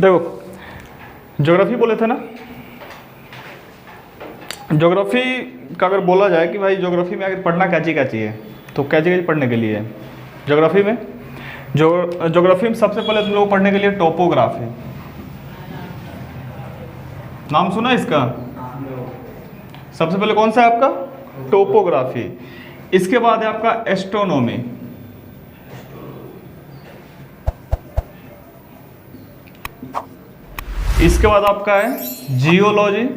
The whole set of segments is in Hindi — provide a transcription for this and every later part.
देखो ज्योग्राफी बोले थे ना, ज्योग्राफी का अगर बोला जाए कि भाई ज्योग्राफी में अगर पढ़ना क्या चाहिए, तो क्या चाहिए पढ़ने के लिए ज्योग्राफी में? ज्योग्राफी में सबसे पहले तुम लोग पढ़ने के लिए टोपोग्राफी, नाम सुना इसका? सबसे पहले कौन सा है आपका? टोपोग्राफी। इसके बाद है आपका एस्ट्रोनॉमी, इसके बाद आपका है जियोलॉजी,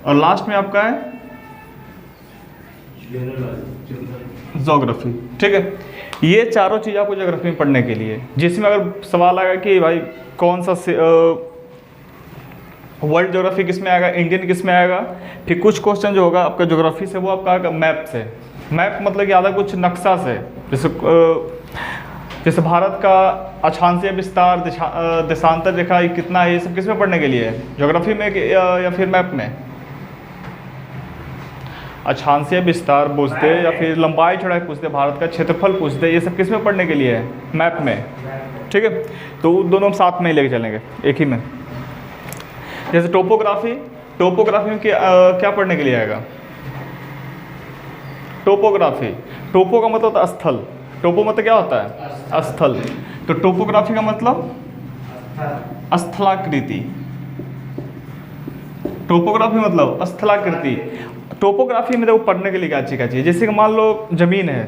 और लास्ट में आपका है ज्योग्राफी। ठीक है, ये चारों चीज़ आपको ज्योग्राफी में पढ़ने के लिए, जिसमें अगर सवाल आएगा कि भाई कौन सा वर्ल्ड ज्योग्राफी किस में आएगा, इंडियन किस में आएगा, फिर कुछ क्वेश्चन जो होगा आपका ज्योग्राफी से वो आपका आएगा मैप से। मैप मतलब कि आधा कुछ नक्शा से, जैसे भारत का अक्षांशीय विस्तार, देशांतर रेखा कितना है, ये सब किस में पढ़ने के लिए है? ज्योग्राफी में या फिर मैप में? अक्षांशीय विस्तार पूछते या फिर लंबाई चौड़ाई पूछते, भारत का क्षेत्रफल पूछते, ये सब किस में पढ़ने के लिए है? मैप में। ठीक है, तो दोनों साथ में ही लेके चलेंगे एक ही में। जैसे टोपोग्राफी, टोपोग्राफी में क्या पढ़ने के लिए आएगा? टोपोग्राफी, टोपो का मतलब होता है स्थल, टोपो मतलब क्या होता है? स्थल। तो टोपोग्राफी का मतलब स्थलाकृति, टोपोग्राफी मतलब स्थलाकृति। टोपोग्राफी में देखो पढ़ने के लिए क्या चाहिए, जैसे कि मान लो जमीन है,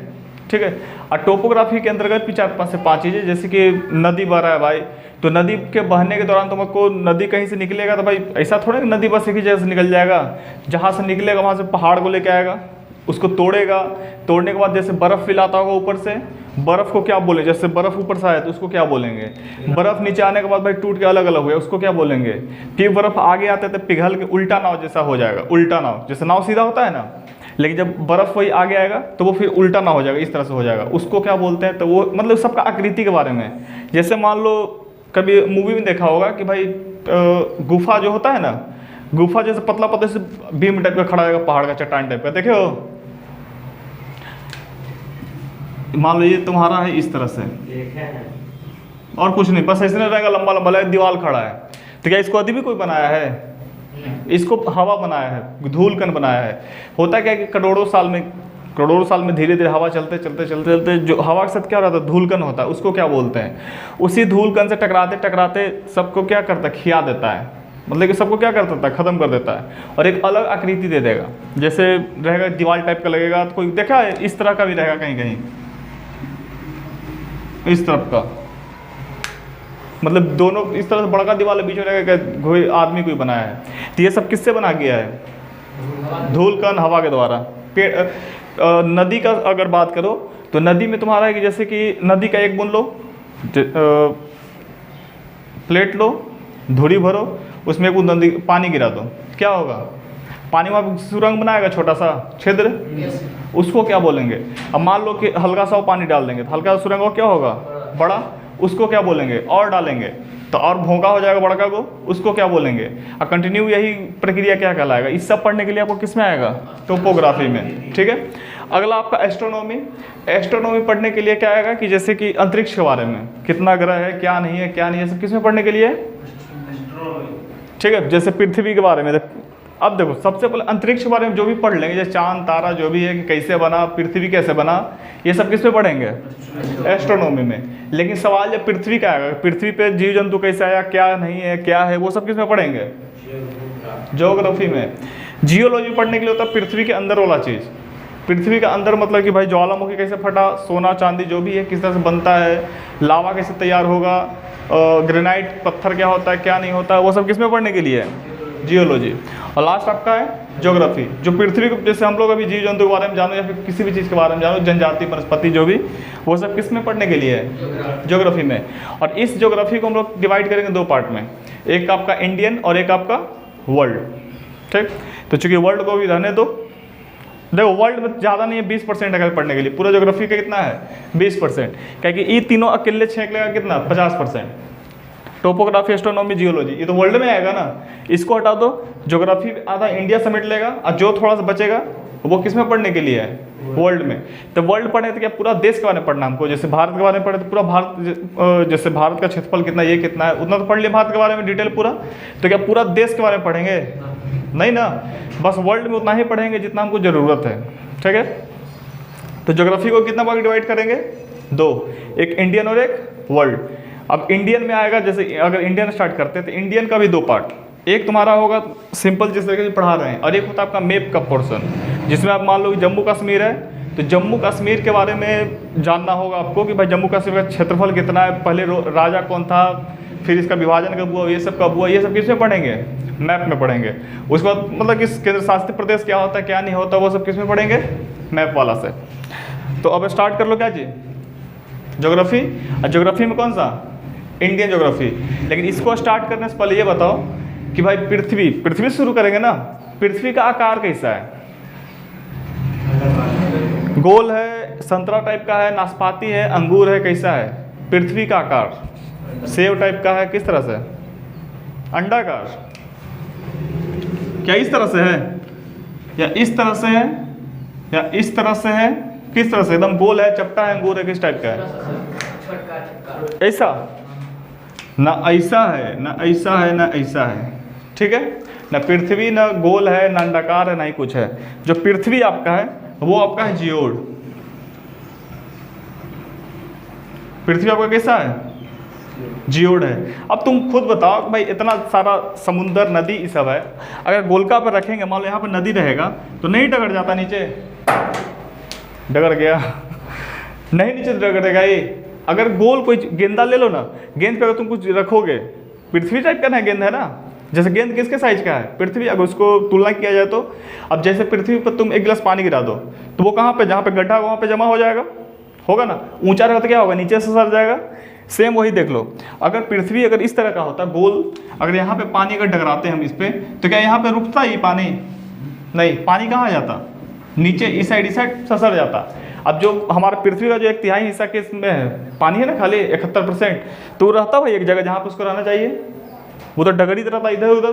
ठीक है, और टोपोग्राफी के अंतर्गत भी 4 से 5 चीज़ें, जैसे कि नदी बह रहा है भाई, तो नदी के बहने के दौरान तुमको नदी कहीं से निकलेगा तो भाई ऐसा थोड़ा कि नदी बस एक ही जगह से निकल जाएगा, जहाँ से निकलेगा वहाँ से पहाड़ को लेके आएगा, उसको तोड़ेगा, तोड़ने के बाद जैसे बर्फ़ फैलाता होगा ऊपर से, बर्फ़ को क्या बोले, जैसे बर्फ़ ऊपर से आया तो उसको क्या बोलेंगे? बर्फ़ नीचे आने के बाद भाई टूट के अलग अलग हुआ, उसको क्या बोलेंगे? फिर बर्फ़ आगे आते तो पिघल के उल्टा नाव जैसा हो जाएगा, उल्टा नाव, जैसे नाव सीधा होता है ना, लेकिन जब बर्फ़ वही आगे आएगा तो वो फिर उल्टा ना हो जाएगा, इस तरह से हो जाएगा, उसको क्या बोलते हैं? तो वो मतलब सबका आकृति के बारे में। जैसे मान लो कभी मूवी में देखा होगा कि भाई गुफा जो होता है ना, गुफा जैसे पतला पतला से बीम टाइप का खड़ा रहेगा, पहाड़ का चट्टान टाइप का, देखे हो? मान लो ये तुम्हारा है इस तरह से, और कुछ नहीं, बस ऐसे नहीं रहेगा, लंबा लंबा दीवार खड़ा है, तो क्या इसको अभी भी कोई बनाया है? इसको हवा बनाया है, धूल कण बनाया है। होता क्या है कि करोड़ों साल में धीरे धीरे हवा चलते चलते चलते चलते जो हवा के साथ क्या रहता है? धूलकण होता है, उसको क्या बोलते हैं? उसी धूलकण से टकराते टकराते सबको क्या करता है? खिया देता है, मतलब कि सबको क्या कर देता है? खत्म कर देता है, और एक अलग आकृति दे देगा, जैसे रहेगा दीवार टाइप का लगेगा, तो कोई देखा है इस तरह का भी रहेगा कहीं कहीं, इस तरफ का, मतलब दोनों इस तरह से बड़का दीवार बीच में रहेगा, कोई आदमी कोई बनाया है। तो ये सब किससे बना गया है? धूलकण, हवा के द्वारा। नदी का अगर बात करो तो नदी में तुम्हारा है कि जैसे कि नदी का एक बूंद लो, प्लेट लो, धूरी भरो, उसमें एक बूंद नदी पानी गिरा दो, क्या होगा? पानी में सुरंग बनाएगा, छोटा सा छिद्र, उसको क्या बोलेंगे? अब मान लो कि हल्का सा पानी डाल देंगे तो हल्का सा सुरंग हो, क्या होगा? बड़ा, उसको क्या बोलेंगे? और डालेंगे तो और भोंगा हो जाएगा बड़का को, उसको क्या बोलेंगे? और कंटिन्यू यही प्रक्रिया क्या कहलाएगा? इस सब पढ़ने के लिए आपको किस में आएगा? टोपोग्राफी में। ठीक है, अगला आपका एस्ट्रोनॉमी। एस्ट्रोनॉमी पढ़ने के लिए क्या आएगा कि जैसे कि अंतरिक्ष के बारे में, कितना ग्रह है, क्या नहीं है, क्या नहीं है, सब किस में पढ़ने के लिए? ठीक है, जैसे पृथ्वी के बारे में। अब देखो सबसे पहले अंतरिक्ष के बारे में जो भी पढ़ लेंगे, जैसे चांद तारा जो भी है कि कैसे बना, पृथ्वी कैसे बना, ये सब किस में पढ़ेंगे? एस्ट्रोनॉमी में। लेकिन सवाल जब पृथ्वी का आएगा, पृथ्वी पे जीव जंतु कैसे आया, क्या नहीं है, क्या है, वो सब किस में पढ़ेंगे? ज्योग्राफी में। जियोलॉजी पढ़ने के लिए होता है पृथ्वी के अंदर वाला चीज़। पृथ्वी का अंदर मतलब कि भाई ज्वालामुखी कैसे फटा, सोना चांदी जो भी है किस तरह से बनता है, लावा कैसे तैयार होगा, ग्रेनाइट पत्थर क्या होता है, क्या नहीं होता है, वो सब किस में पढ़ने के लिए है? जियोलॉजी। और लास्ट आपका है ज्योग्राफी, जो पृथ्वी को, जैसे हम लोग अभी जीव जंतु के बारे में जानो या फिर किसी भी चीज़ के बारे में जानो, जनजाति वनस्पति जो भी, वो सब किस में पढ़ने के लिए है? ज्योग्राफी में। और इस ज्योग्राफी को हम लोग डिवाइड करेंगे 2 पार्ट में, एक आपका इंडियन और एक आपका वर्ल्ड। ठीक, तो चूंकि वर्ल्ड को भी रहने दो, देखो वर्ल्ड में ज़्यादा नहीं है, 20% अगर पढ़ने के लिए, पूरा ज्योग्राफी का कितना है? 20%, क्योंकि ये तीनों अकेले छेंक लेगा कितना? 50%। टोपोग्राफी, एस्ट्रोनॉमी, जियोलॉजी, ये तो वर्ल्ड में आएगा ना, इसको हटा दो, ज्योग्राफी आधा इंडिया समेट लेगा, और जो थोड़ा सा बचेगा वो किस में पढ़ने के लिए है? वर्ल्ड में। तो वर्ल्ड पढ़े तो क्या पूरा देश के बारे में पढ़ना हमको? जैसे भारत के बारे में पढ़े तो पूरा भारत, जैसे भारत का क्षेत्रफल कितना, ये कितना है, उतना तो पढ़ लिया भारत के बारे में डिटेल पूरा। तो क्या पूरा देश के बारे में पढ़ेंगे? नहीं ना, बस वर्ल्ड में उतना ही पढ़ेंगे जितना हमको ज़रूरत है। ठीक है, तो ज्योग्राफी को कितना भाग डिवाइड करेंगे? 2, एक इंडियन और एक वर्ल्ड। अब इंडियन में आएगा, जैसे अगर इंडियन स्टार्ट करते हैं तो इंडियन का भी 2 पार्ट, एक तुम्हारा होगा सिंपल जिस तरीके से पढ़ा रहे हैं, और एक होता है आपका मैप का पोर्शन, जिसमें आप मान लो कि जम्मू कश्मीर है तो जम्मू कश्मीर के बारे में जानना होगा आपको कि भाई जम्मू कश्मीर का क्षेत्रफल कितना है, पहले राजा कौन था, फिर इसका विभाजन कब हुआ, ये सब कब हुआ, ये सब किस में पढ़ेंगे? मैप में पढ़ेंगे। उसके बाद मतलब किस केंद्र शासित प्रदेश क्या होता है क्या नहीं होता, वो सब किस में पढ़ेंगे? मैप वाला से। तो अब स्टार्ट कर लो क्या जी? ज्योग्राफी। और ज्योग्राफी में कौन सा? Indian geography. लेकिन इसको स्टार्ट करने से पहले ये बताओ कि भाई पृथ्वी शुरू करेंगे ना, पृथ्वी का आकार कैसा है? गोल है, संतरा टाइप का है, नाशपाती है, अंगूर है, कैसा है पृथ्वी का आकार? सेव टाइप का है, किस तरह से? अंडाकार। क्या इस तरह से है, या इस तरह से है, या इस तरह से है, किस तरह से? एकदम गोल है, चपटा है, अंगूर है, किस टाइप का है? ऐसा ना, ऐसा है ना, ऐसा है ना, ऐसा है। ठीक है ना, पृथ्वी ना गोल है, ना अंडाकार है, ना ही कुछ है। जो पृथ्वी आपका है वो आपका है जियोड। पृथ्वी आपका कैसा है? जियोड है। अब तुम खुद बताओ कि भाई इतना सारा समुंदर, नदी, ये सब है, अगर गोलका पर रखेंगे, मान लो यहाँ पर नदी रहेगा तो नहीं डगर जाता नीचे? डगर गया नहीं, नीचे डगरेगा ये। अगर गोल कोई गेंदा ले लो ना, गेंद पे अगर तुम कुछ रखोगे, पृथ्वी टाइप का ना गेंद है ना, जैसे गेंद किसके साइज का है? पृथ्वी। अगर उसको तुलना किया जाए तो अब जैसे पृथ्वी पर तुम 1 गिलास पानी गिरा दो तो वो कहाँ पे, जहाँ पे गड्ढा वहाँ पे जमा हो जाएगा, होगा ना। ऊंचा रहेगा तो क्या होगा? नीचे से सर जाएगा। सेम वही देख लो, अगर पृथ्वी अगर इस तरह का होता गोल, अगर यहाँ पे पानी अगर डगराते हम इस पे, तो क्या यहाँ पे रुकता ही पानी? नहीं, पानी कहाँ जाता? नीचे, इस साइड ससर जाता। अब जो हमारा पृथ्वी का जो 1/3 हिस्सा किस में है? पानी है ना, खाली 71%, तो रहता भाई एक जगह जहाँ पे उसको रहना चाहिए। वो तो डगरित रहता, इधर उधर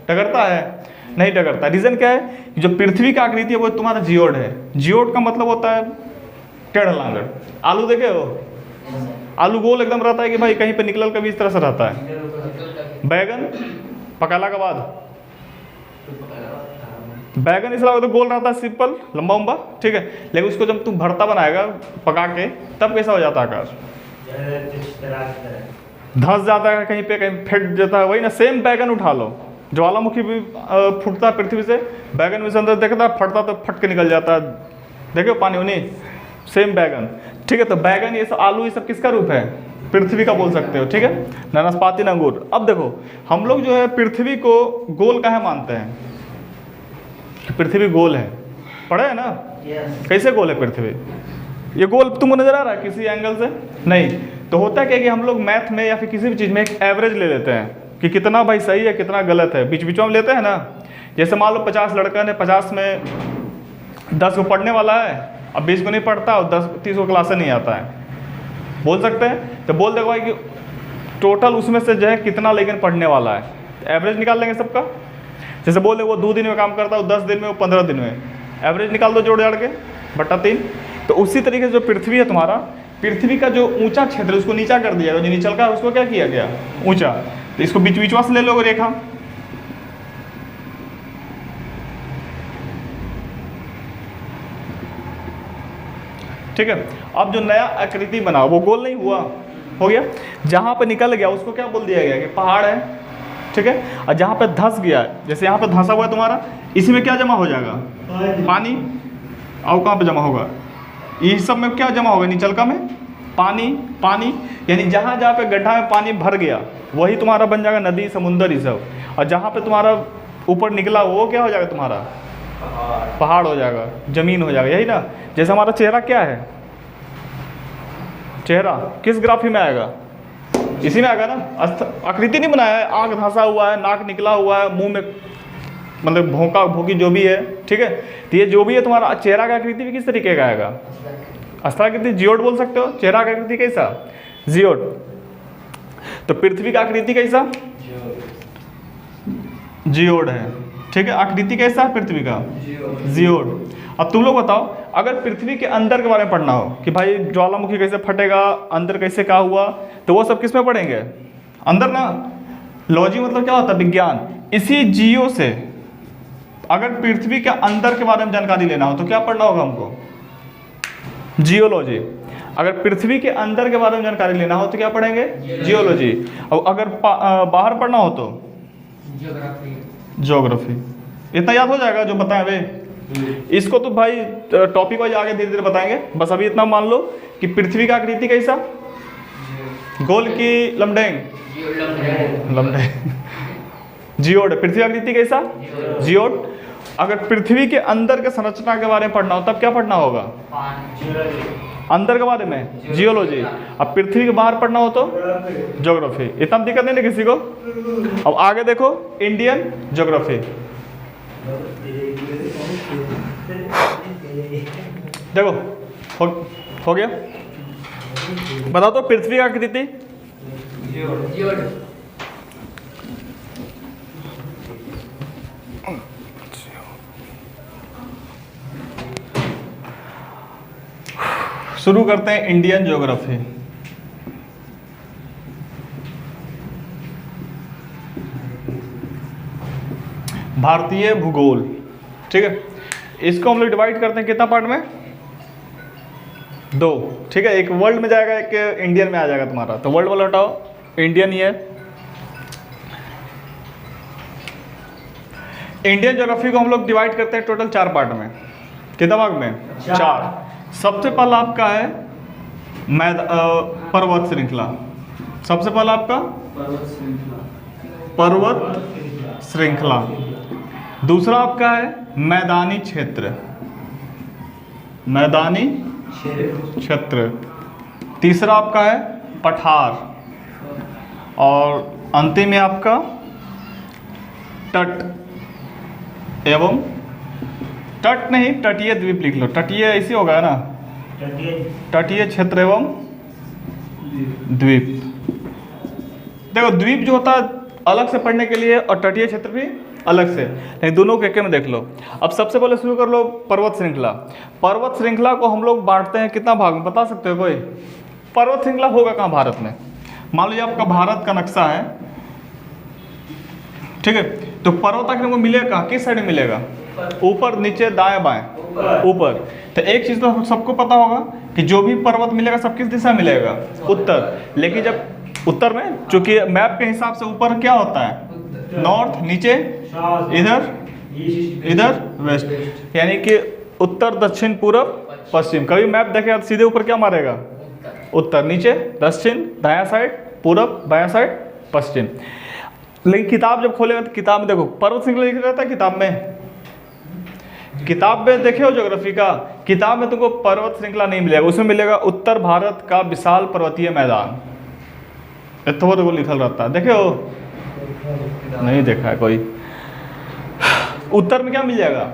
डगरता है? नहीं डगरता। रीज़न क्या है? जो पृथ्वी का आकृति है वो तुम्हारा जियोड है। जियोड का मतलब होता है टेढ़ लांगड़। आलू देखे हो? आलू गोल एकदम रहता है कि भाई कहीं पे निकल कभी इस तरह से रहता है। बैगन पकाला के बाद, बैगन इस तरह तो गोल रहता है, सिंपल लंबा उम्बा, ठीक है। लेकिन उसको जब तुम भरता बनाएगा पका के, तब कैसा हो जाता है आकाश? धंस जाता है, कहीं पे कहीं फेंक जाता है। वही ना, सेम बैगन उठा लो, ज्वालामुखी भी फूटता है पृथ्वी से, बैगन में से अंदर देखता है, फटता तो फट के निकल जाता है, देखो पानी उन्हीं, सेम बैगन, ठीक है। तो बैगन ये सब, आलू ये सब किसका रूप है? पृथ्वी का बोल सकते हो, ठीक है। नाशपाती, अंगूर। अब देखो हम लोग जो है पृथ्वी को गोल काहे मानते हैं? पृथ्वी गोल है, पढ़े है ना? कैसे गोल है पृथ्वी? ये गोल तुमको नजर आ रहा है किसी एंगल से? नहीं। तो होता क्या कि हम लोग मैथ में या फिर किसी भी चीज़ में एक एवरेज ले लेते हैं कि कितना भाई सही है कितना गलत है, बीच बीचों में लेते हैं ना। जैसे मान लो 50 लड़का ने 50 में 10 को पढ़ने वाला है, अब 20 को नहीं पढ़ता और 30 को क्लास से नहीं आता है, बोल सकते हैं। तो बोल दे भाई कि टोटल उसमें से जो है कितना लेकिन पढ़ने वाला है, एवरेज निकाल लेंगे सबका। जैसे बोल दे वो 2 दिन में काम करता है, वो 10 दिन में, वो 15 दिन में, एवरेज निकाल दो जोड़ जाड़ के बटा 3। तो उसी तरीके से जो पृथ्वी है तुम्हारा, पृथ्वी का जो ऊंचा क्षेत्र है उसको नीचा कर दिया, जो नीचल का उसको क्या किया गया? ऊंचा। तो इसको बीच बीचवा से ले लो रेखा, ठीक है। अब जो नया आकृति बना वो गोल नहीं हुआ, हो गया। जहाँ पे निकल गया उसको क्या बोल दिया गया कि पहाड़ है, ठीक है। और जहाँ पे धंस गया, जैसे यहाँ पे धंसा हुआ है तुम्हारा, इसमें क्या जमा हो जाएगा? पानी। और कहाँ पे जमा होगा? इस सब में क्या जमा होगा? निचलका में पानी। पानी यानी जहाँ जहाँ पे गड्ढा में पानी भर गया वही तुम्हारा बन जाएगा नदी, समुंदर, ये सब। और जहाँ पे तुम्हारा ऊपर निकला वो क्या हो जाएगा? तुम्हारा पहाड़ हो जाएगा, जमीन हो जाएगा, यही ना। जैसे हमारा चेहरा क्या है? चेहरा किस ग्राफी में आएगा? इसी में आएगा ना। आकृति नहीं बनाया है, आँख धंसा हुआ है, नाक निकला हुआ है, मुंह में मतलब भोंका भोंकी जो भी है, ठीक है। तो ये जो भी है तुम्हारा चेहरा का आकृति भी किस तरीके का आएगा? अस्त्राकृति, जियोड बोल सकते हो। चेहरा का आकृति कैसा? जियोड। तो पृथ्वी का आकृति कैसा? जियोड है, ठीक है। आकृति कैसा है पृथ्वी का? जियोड। अब तुम लोग बताओ, अगर पृथ्वी के अंदर के बारे में पढ़ना हो कि भाई ज्वालामुखी कैसे फटेगा, अंदर कैसे क्या हुआ, तो वो सब किस में पढ़ेंगे? अंदर ना। लॉजी मतलब क्या होता है? विज्ञान। इसी जियो से अगर पृथ्वी के अंदर के बारे में जानकारी लेना हो तो क्या पढ़ना होगा हमको? जियोलॉजी। अगर पृथ्वी के अंदर के बारे में जानकारी लेना हो तो क्या पढ़ेंगे? जियोलॉजी। और अगर बाहर पढ़ना हो तो ज्योग्राफी। इतना याद हो जाएगा जो बताएं वे। इसको तो भाई टॉपिक वाइज आगे धीरे धीरे बताएंगे, बस अभी इतना मान लो कि पृथ्वी का आकृति कैसा? गोल की लमडेंग? लमडेंग। जियोड। पृथ्वी आकृति कैसा? जियोड। अगर पृथ्वी के अंदर के संरचना के बारे में पढ़ना हो तब क्या पढ़ना होगा? अंदर के बारे में जियोलॉजी। अब पृथ्वी के बाहर पढ़ना हो तो ज्योग्राफी। इतना दिक्कत नहीं ना किसी को। अब आगे देखो, इंडियन ज्योग्राफी। देखो हो गया। बता दो पृथ्वी का आकृति। शुरू करते हैं इंडियन ज्योग्राफी। भारतीय भूगोल। ठीक है, इसको हम लोग डिवाइड करते हैं कितना पार्ट में? 2। ठीक है, एक वर्ल्ड में जाएगा, एक इंडियन में आ जाएगा तुम्हारा। तो वर्ल्ड वाला हटाओ, इंडियन ही है। इंडियन ज्योग्राफी को हम लोग डिवाइड करते हैं टोटल 4 पार्ट में। कितना भाग में? 4। सबसे पहला आपका है पर्वत श्रृंखला। सबसे पहला आपका पर्वत श्रृंखला। दूसरा आपका है मैदानी क्षेत्र। मैदानी क्षेत्र। तीसरा आपका है पठार। और अंतिम है आपका तट एवं तट नहीं, तटीय द्वीप लिख लो। तटीय ऐसे होगा ना, तटीय क्षेत्र एवं द्वीप। देखो द्वीप जो होता है अलग से पढ़ने के लिए और तटीय क्षेत्र भी अलग से, लेकिन दोनों को एक में देख लो। अब सबसे पहले शुरू कर लो पर्वत श्रृंखला। पर्वत श्रृंखला को हम लोग बांटते हैं कितना भाग में, बता सकते हो कोई? पर्वत श्रृंखला होगा कहाँ भारत में? मान लीजिए आपका भारत का नक्शा है, ठीक है, तो पर्वत आखिर को मिलेगा कहाँ? किस साइड में मिलेगा? ऊपर, नीचे, दाएं, बाएं? ऊपर। तो एक चीज तो सबको पता होगा कि जो भी पर्वत मिलेगा सब किस दिशा मिलेगा? उत्तर। लेकिन जब उत्तर में, चूंकि मैप के हिसाब से ऊपर क्या होता है? नॉर्थ, नीचे इधर, इधर वेस्ट, यानी कि उत्तर, दक्षिण, पूर्व, पश्चिम। कभी मैप देखेगा तो सीधे ऊपर क्या मारेगा? उत्तर। नीचे दक्षिण, दायां साइड पूर्व, बायां साइड पश्चिम। लेकिन किताब जब खोलेगा तो किताब में देखो पर्वत श्रृंखला लिखा रहता है किताब में। किताब में देखे हो ज्योग्राफी का, किताब में तुमको पर्वत श्रृंखला नहीं मिलेगा, उसमें मिलेगा उत्तर भारत का विशाल पर्वतीय मैदान। इतना वो लिखल रहता है, देखे हो? नहीं देखा है कोई। उत्तर में क्या मिल जाएगा?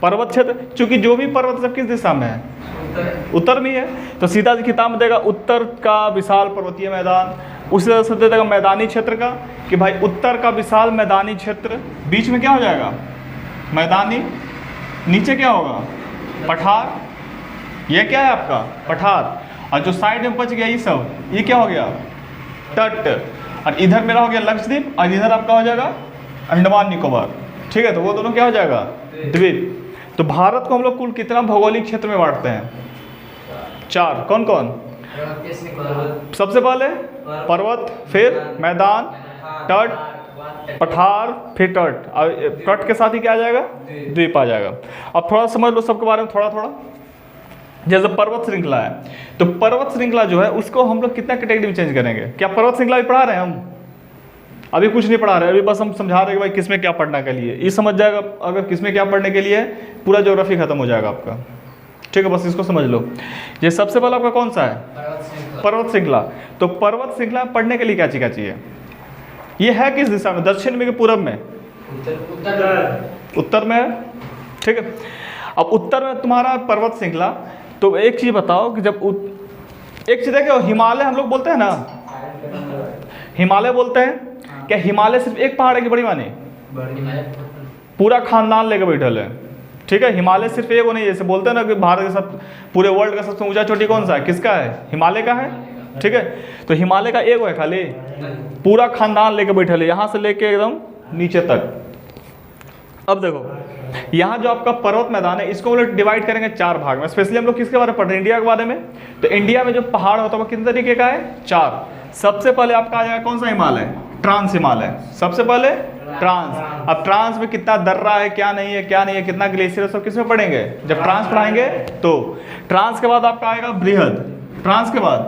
पर्वत क्षेत्र। चूंकि जो भी पर्वत सब किस दिशा में है? उत्तर में है, तो सीधा किताब में देगा उत्तर का विशाल पर्वतीय मैदान। उसी तरह से दे देगा मैदानी क्षेत्र का कि भाई उत्तर का विशाल मैदानी क्षेत्र। बीच में क्या हो जाएगा? मैदानी। नीचे क्या होगा? पठार। ये क्या है आपका? पठार। और जो साइड में बच गया ये सब, ये क्या हो गया? तट। और इधर मेरा हो गया लक्षद्वीप और इधर आपका हो जाएगा अंडमान निकोबार। ठीक है, तो वो दोनों क्या हो जाएगा? द्वीप। तो भारत को हम लोग कुल कितना भौगोलिक क्षेत्र में बांटते हैं? 4। कौन कौन? सबसे पहले पर्वत, फिर मैदान, तट, पठार, फिर तट। और तट के साथ ही क्या आ जाएगा? द्वीप आ जाएगा। अब थोड़ा समझ लो सबके बारे में थोड़ा थोड़ा। जैसे पर्वत श्रृंखला है, तो पर्वत श्रृंखला जो है उसको हम लोग कितना कैटेगरी में चेंज करेंगे? क्या पर्वत श्रृंखला भी पढ़ा रहे हैं हम? अभी कुछ नहीं पढ़ा रहे, अभी बस हम समझा रहे हैं कि भाई किसमें क्या पढ़ने के लिए। ये समझ जाएगा अगर किसमें क्या पढ़ने के लिए, पूरा ज्योग्राफी खत्म हो जाएगा आपका। ठीक है, बस इसको समझ लो। ये सबसे पहला आपका कौन सा है? पर्वत श्रृंखला। तो पर्वत श्रृंखला पढ़ने के लिए क्या चाहिए? ये है किस दिशा में? दक्षिण में कि पूरब में? उत्तर में है। ठीक है, अब उत्तर में तुम्हारा पर्वत श्रृंखला। तो एक चीज बताओ कि जब एक चीज देखो, हिमालय हम लोग बोलते हैं ना, हिमालय बोलते हैं। क्या हिमालय सिर्फ एक पहाड़ है कि बड़ी मानी? पूरा खानदान लेकर बैठल है। ठीक है। हिमालय सिर्फ एक वो नहीं, जैसे बोलते हैं ना कि भारत का सब पूरे वर्ल्ड का सबसे ऊंचा चोटी कौन सा है, किसका है, हिमालय का है, ठीक है। तो हिमालय का एक वो है खाली, पूरा खानदान लेके बैठे है, यहाँ से लेके एकदम नीचे तक। अब देखो यहाँ जो आपका पर्वत मैदान है, इसको हम लोग डिवाइड करेंगे 4 भाग में। स्पेशली हम लोग किसके बारे में पढ़ रहे हैं, इंडिया के बारे में। तो इंडिया में जो पहाड़ होता है वो कितने तरीके का है, 4। सबसे पहले आपका आ जाएगा कौन सा हिमालय, ट्रांस हिमालय, सबसे पहले ट्रांस। अब ट्रांस में कितना दर्रा है, क्या नहीं है, क्या नहीं है, कितना ग्लेशियर है, सब किस में पढ़ेंगे, जब ट्रांस पढ़ाएंगे तो। ट्रांस के बाद आपका आएगा बृहद, ट्रांस के बाद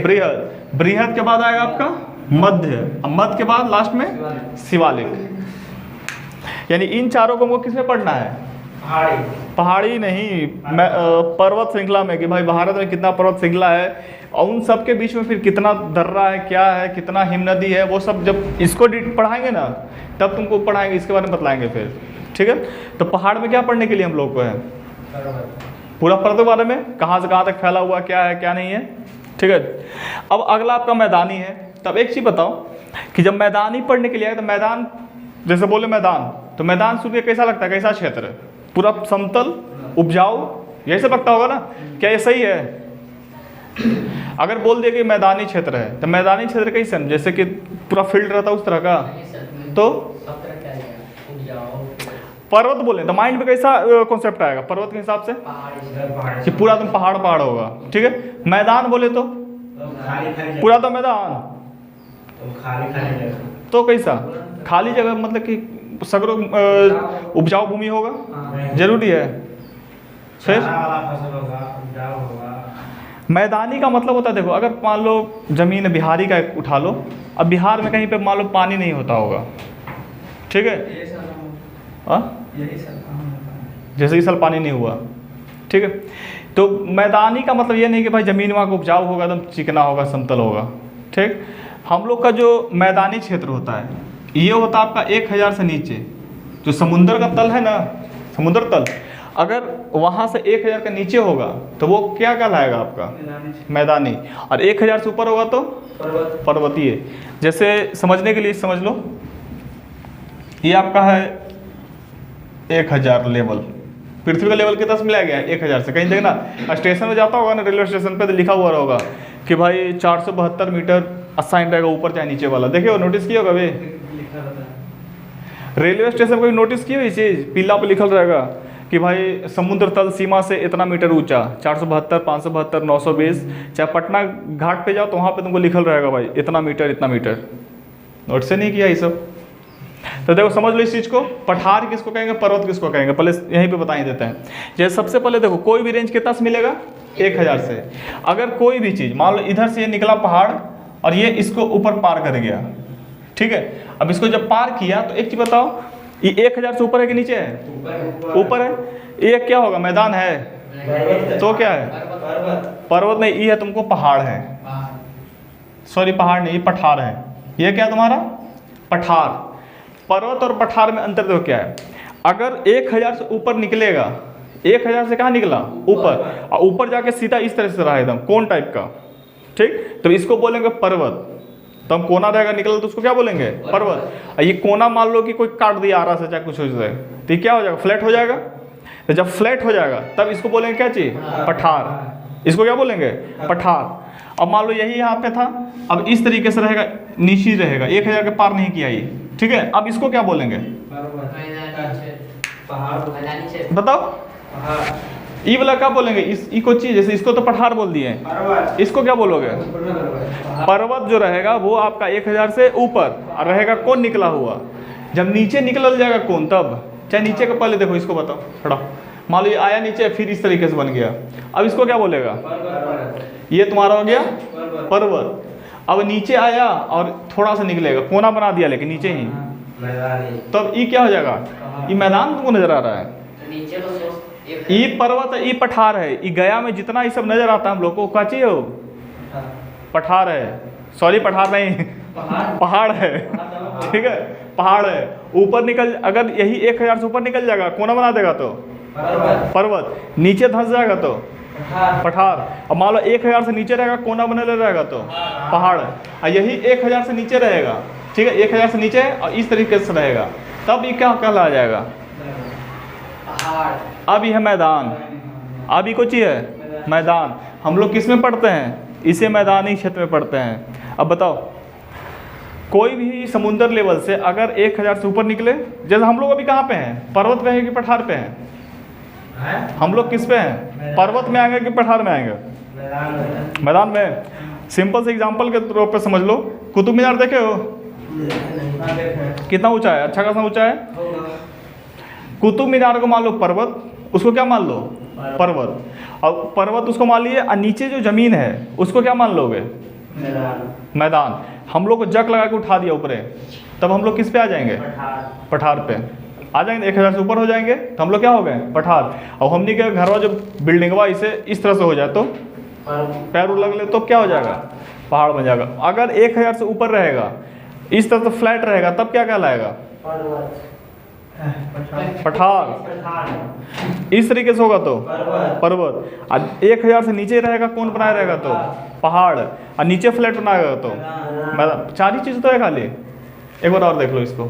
बृहद, बृहद के बाद आएगा आपका मध्य, अब मध्य के बाद लास्ट में शिवालिक। यानी इन चारों को हमको किस में पढ़ना है, पहाड़ी नहीं, पर्वत श्रृंखला में, कि भाई भारत में कितना पर्वत श्रृंखला है और उन सब के बीच में फिर कितना दर्रा है, क्या है, कितना हिमनदी है, वो सब जब इसको पढ़ाएंगे ना तब तुमको पढ़ाएंगे, इसके बारे में बतलाएंगे फिर, ठीक है। तो पहाड़ में क्या पढ़ने के लिए हम लोग को है, पूरा पर्वत के बारे में, कहाँ से कहाँ तक फैला हुआ, क्या है क्या नहीं है, ठीक है। अब अगला आपका मैदानी है। तब एक चीज़ बताओ कि जब मैदानी पढ़ने के लिए आए तो मैदान, जैसे बोले मैदान, तो मैदान सुन के कैसा लगता है, कैसा क्षेत्र है, पूरा समतल उपजाऊ, यही सब लगता होगा ना, क्या ये सही है। अगर बोल दिया कि मैदानी क्षेत्र है तो मैदानी क्षेत्र कैसे, जैसे कि पूरा फील्ड रहता है उस तरह का, तो पर्वत बोले तो माइंड में कैसा कॉन्सेप्ट आएगा पर्वत के हिसाब से, कि पूरा तुम पहाड़ पहाड़ होगा, ठीक है। मैदान बोले तो पूरा तो मैदान, तो कैसा खाली जगह, मतलब कि सगरो उपजाऊ भूमि होगा, जरूरी है। फिर मैदानी का मतलब होता है, देखो अगर मान लो जमीन बिहारी का उठा लो, अब बिहार में कहीं पे मान लो पानी नहीं होता होगा, ठीक है, जैसे इस साल पानी नहीं हुआ, ठीक है। तो मैदानी का मतलब ये नहीं कि भाई जमीन वहाँ का उपजाऊ होगा, एकदम चिकना होगा, समतल होगा, ठीक। हम लोग का जो मैदानी क्षेत्र होता है ये होता है आपका 1000 से नीचे, जो समुद्र का तल है ना, समुद्र तल अगर वहाँ से 1000 के नीचे होगा तो वो क्या कहलाएगा आपका, मैदानी। और 1000 से ऊपर होगा तो पर्वतीय। जैसे समझने के लिए समझ लो, ये आपका है 1000 लेवल, पृथ्वी का लेवल कितना से मिलाया गया है 1000 से। कहीं देखना स्टेशन में जाता होगा ना, रेलवे स्टेशन पे तो लिखा हुआ होगा कि भाई 472 मीटर असाइन रहेगा ऊपर चाहे नीचे वाला, देखिए नोटिस किया होगा वे, रेलवे स्टेशन पर नोटिस की हुई चीज़, पीला पे लिखल रहेगा कि भाई समुद्र तल सीमा से इतना मीटर ऊंचा, 472, 572, 920। चाहे पटना घाट पे जाओ तो वहाँ पे तुमको लिखल रहेगा भाई इतना मीटर इतना मीटर, नोट से नहीं किया ये सब। तो देखो समझ लो इस चीज़ को, पठार किसको कहेंगे, पर्वत किसको कहेंगे, पहले यहीं पे बता ही देते हैं। जैसे सबसे पहले देखो कोई भी रेंज कितना से मिलेगा, 1000 से। अगर कोई भी चीज़ मान लो इधर से ये निकला पहाड़ और ये इसको ऊपर पार कर गया, ठीक है। अब इसको जब पार किया तो एक चीज़ बताओ, ये 1000 से ऊपर है कि नीचे है, ऊपर है, ये क्या होगा, मैदान है, तो क्या है, पर्वत नहीं, ये है तुमको पहाड़ है, सॉरी पहाड़ नहीं, ये पठार है, ये क्या तुम्हारा पठार। पर्वत और पठार में अंतर देखो क्या है, अगर 1000 से ऊपर निकलेगा, 1000 से कहाँ निकला, ऊपर, और ऊपर जाके सीधा इस तरह से रहा एकदम कोन टाइप का, ठीक, तो इसको बोलेंगे पर्वत। तो हम कोना रहेगा निकल तो उसको क्या बोलेंगे, पर्वत। ये कोना मान लो कि कोई काट दिया आ रहा से चाहे कुछ हो जाए तो ये क्या हो जाएगा, फ्लैट हो जाएगा। तो जब फ्लैट हो जाएगा तब इसको बोलेंगे क्या चीज़, पठार, इसको क्या बोलेंगे, पठार। अब मान लो यही यहाँ पे था, अब इस तरीके से रहेगा, नीचे रहेगा, 1000 के पार नहीं किया ये, ठीक है। अब इसको क्या बोलेंगे, बताओ, ई वाला क्या बोलेंगे, इस ई को चीज, जैसे इसको तो पठार बोल दिए, इसको क्या बोलोगे, पर्वत जो रहेगा वो आपका 1000 से ऊपर रहेगा, कौन निकला हुआ। जब नीचे निकल जाएगा कौन, तब चाहे नीचे का पहले देखो, इसको बताओ थोड़ा, मान लो ये आया नीचे फिर इस तरीके से बन गया, अब इसको क्या बोलेगा, ये तुम्हारा हो गया पर्वत। अब नीचे आया और थोड़ा सा निकलेगा, कोना बना दिया लेकिन नीचे ही, तो अब ये क्या हो जाएगा, ये मैदान तुमको नजर आ रहा है, ये पर्वत है, ये पठार है। ये गया में जितना ये सब नजर आता है हम लोग को, क्या चाहिए हो, पठार है, सॉरी पठार नहीं, पहाड़ है, ठीक है, पहाड़ है। ऊपर निकल, अगर यही 1000 से ऊपर निकल जाएगा, कोना बना देगा तो पर्वत, नीचे धंस जाएगा तो पठार। अब मान लो 1000 से नीचे रहेगा, कोना बने रहेगा तो पहाड़, और यही 1000 से नीचे रहेगा, ठीक है, 1000 से नीचे और इस तरीके से रहेगा, तब ये क्या कहला जाएगा, पहाड़। अब यह मैदान, अब ये कुछ ही है मैदान। हम लोग किस में पढ़ते हैं? इसे मैदानी क्षेत्र में पढ़ते हैं। अब बताओ, कोई भी समुद्र लेवल से अगर 1000 से ऊपर निकले, जैसे हम लोग अभी कहाँ पे हैं? पर्वत पे हैं कि पठार पे हैं? हम लोग किस पे हैं? पर्वत में आएंगे कि पठार में आएंगे? मैदान में। सिंपल से एग्जांपल के तौर पे समझ लो, कुतुब मीनार देखे हो? कितना ऊंचा है? अच्छा खासा ऊंचा है। कुतुब मीनार को मान लो पर्वत, उसको क्या मान लो? पर्वत। अब पर्वत उसको मान लिए, और नीचे जो जमीन है उसको क्या मान लोगे? मैदान। हम लोग को जक लगा के उठा दिया ऊपरे, तब हम लोग किस पे आ जाएंगे? पठार पे आ जाएंगे। 1000 से ऊपर हो जाएंगे तो हम लोग क्या हो गए? पठार। और हमने के घरवा जो बिल्डिंगवा इसे इस तरह से हो जाए तो पैर लग ले तो क्या हो जाएगा? पहाड़ बन जाएगा। अगर 1000 से ऊपर रहेगा, इस तरह से फ्लैट रहेगा, तब क्या कहलाएगा? पठार। इस तरीके से होगा तो पर्वत। 1000 से नीचे रहेगा, कौन बनाया रहेगा? तो पहाड़। और नीचे फ्लैट बनाएगा तो मैदान। 4 ही चीज तो है खाली। एक बार और देख लो इसको,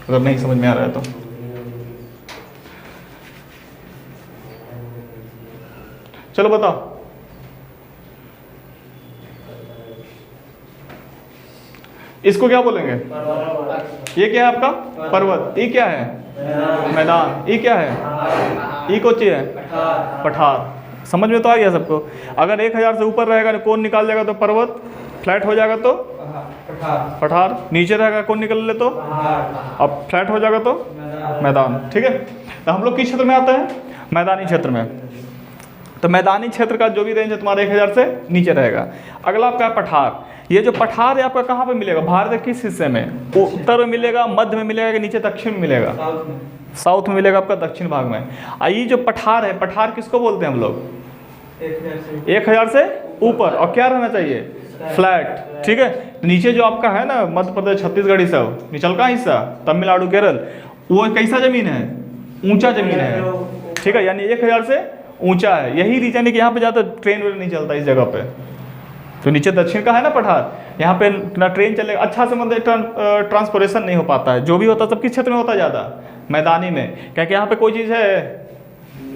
अगर नहीं समझ में आ रहा है तो। चलो बताओ, इसको क्या बोलेंगे? ये क्या है आपका? पर्वत। ये क्या है? मैदान। ये क्या है? ये कौन चीज है? पठार। समझ में तो आ गया सबको? अगर 1000 से ऊपर रहेगा कौन निकाल जाएगा? तो पर्वत। फ्लैट हो जाएगा तो पठार। नीचे रहेगा कौन निकल ले? तो अब फ्लैट हो जाएगा तो मैदान। ठीक है। तो हम लोग किस क्षेत्र में आते हैं? मैदानी क्षेत्र में। तो मैदानी क्षेत्र का जो भी रेंज है तुम्हारा 1000 से नीचे रहेगा। अगला आपका पठार। ये जो पठार है आपका कहाँ पे मिलेगा? भारत के किस हिस्से में? उत्तर में मिलेगा, मध्य में मिलेगा कि नीचे दक्षिण में मिलेगा? साउथ में मिलेगा आपका, दक्षिण भाग में। ये जो पठार है, पठार किसको बोलते हैं हम लोग? 1000 से ऊपर। और क्या रहना चाहिए? फ्लैट। ठीक है। नीचे जो आपका है ना, मध्य प्रदेश, छत्तीसगढ़, सब निचल का हिस्सा, तमिलनाडु, केरल, वो कैसा जमीन है? ऊंचा जमीन है। ठीक है, यानी 1000 से ऊंचा है। यही रीजन है कि यहाँ पे ज़्यादा ट्रेन वेन नहीं चलता इस जगह पे। तो नीचे दक्षिण का है ना पठार, यहाँ पे ना ट्रेन चलेगा, अच्छा से मतलब ट्रांसपोर्टेशन नहीं हो पाता है। जो भी होता है सब किस क्षेत्र में होता है? ज़्यादा मैदानी में। क्या यहाँ पे कोई चीज़ है?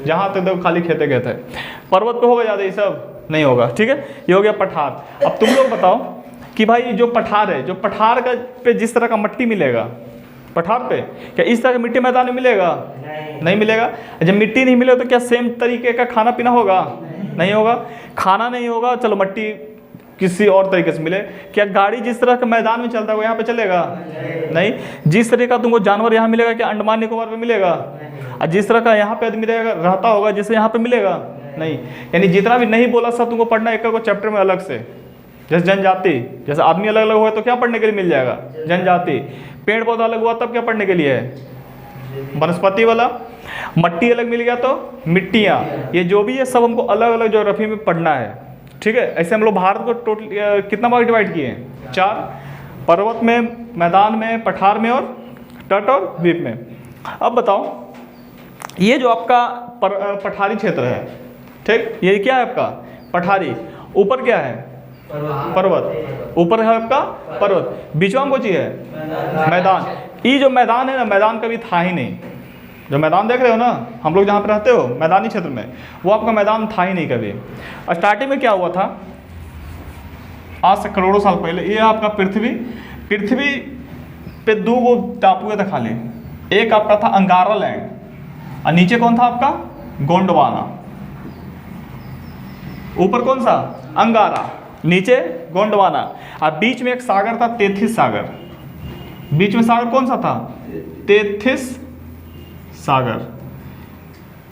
जहाँ तक देखो खाली खेते खेते। पर्वत पे होगा ज़्यादा, ये सब नहीं होगा। ठीक है, ये हो गया पठार। अब तुम लोग बताओ कि भाई जो पठार है, जो पठार का पे जिस तरह का मिट्टी मिलेगा पठार पे, क्या इस तरह का मिट्टी मैदान में मिलेगा? नहीं मिलेगा। जब मिट्टी नहीं मिलेगा तो क्या सेम तरीके का खाना पीना होगा? नहीं होगा। खाना नहीं होगा, चलो मट्टी किसी और तरीके से मिले। क्या गाड़ी जिस तरह का मैदान में चलता है वो यहाँ पे चलेगा? नहीं। जिस तरह का तुमको जानवर यहाँ मिलेगा, क्या अंडमान निकोबार पे मिलेगा? और जिस तरह का यहाँ पे आदमी रहता होगा जिससे यहाँ पे मिलेगा? नहीं। यानी जितना भी नहीं बोला सब तुमको पढ़ना एक चैप्टर में अलग से। जैसे जनजाति, जैसे आदमी अलग अलग हुआ तो क्या पढ़ने के लिए मिल जाएगा? जनजाति। पेड़ पौधा अलग हुआ तब क्या पढ़ने के लिए है? वनस्पति वाला। मट्टी अलग मिल गया तो मिट्टियाँ। ये जो भी है सब हमको अलग अलग ज्योग्राफी में पढ़ना है। ठीक है। ऐसे हम लोग भारत को टोटल कितना भाग डिवाइड किए हैं? 4। पर्वत में, मैदान में, पठार में और तट और द्वीप में। अब बताओ, ये जो आपका पठारी क्षेत्र है, ठीक, ये क्या है आपका? पठारी। ऊपर क्या है? पर्वत। ऊपर है आपका पर्वत, बीच में कुछ है मैदान। ये जो मैदान है ना, मैदान कभी था ही नहीं। जो मैदान देख रहे हो ना, हम लोग जहाँ पे रहते हो मैदानी क्षेत्र में, वो आपका मैदान था ही नहीं कभी। स्टार्टिंग में क्या हुआ था? आज से करोड़ों साल पहले ये आपका पृथ्वी पे 2 टापू था खाली। एक आपका था अंगारा लैंड, और नीचे कौन था आपका? गोंडवाना। ऊपर कौन सा? अंगारा, नीचे गोंडवाना, और बीच में एक सागर था, तेथिस सागर। बीच में सागर कौन सा था?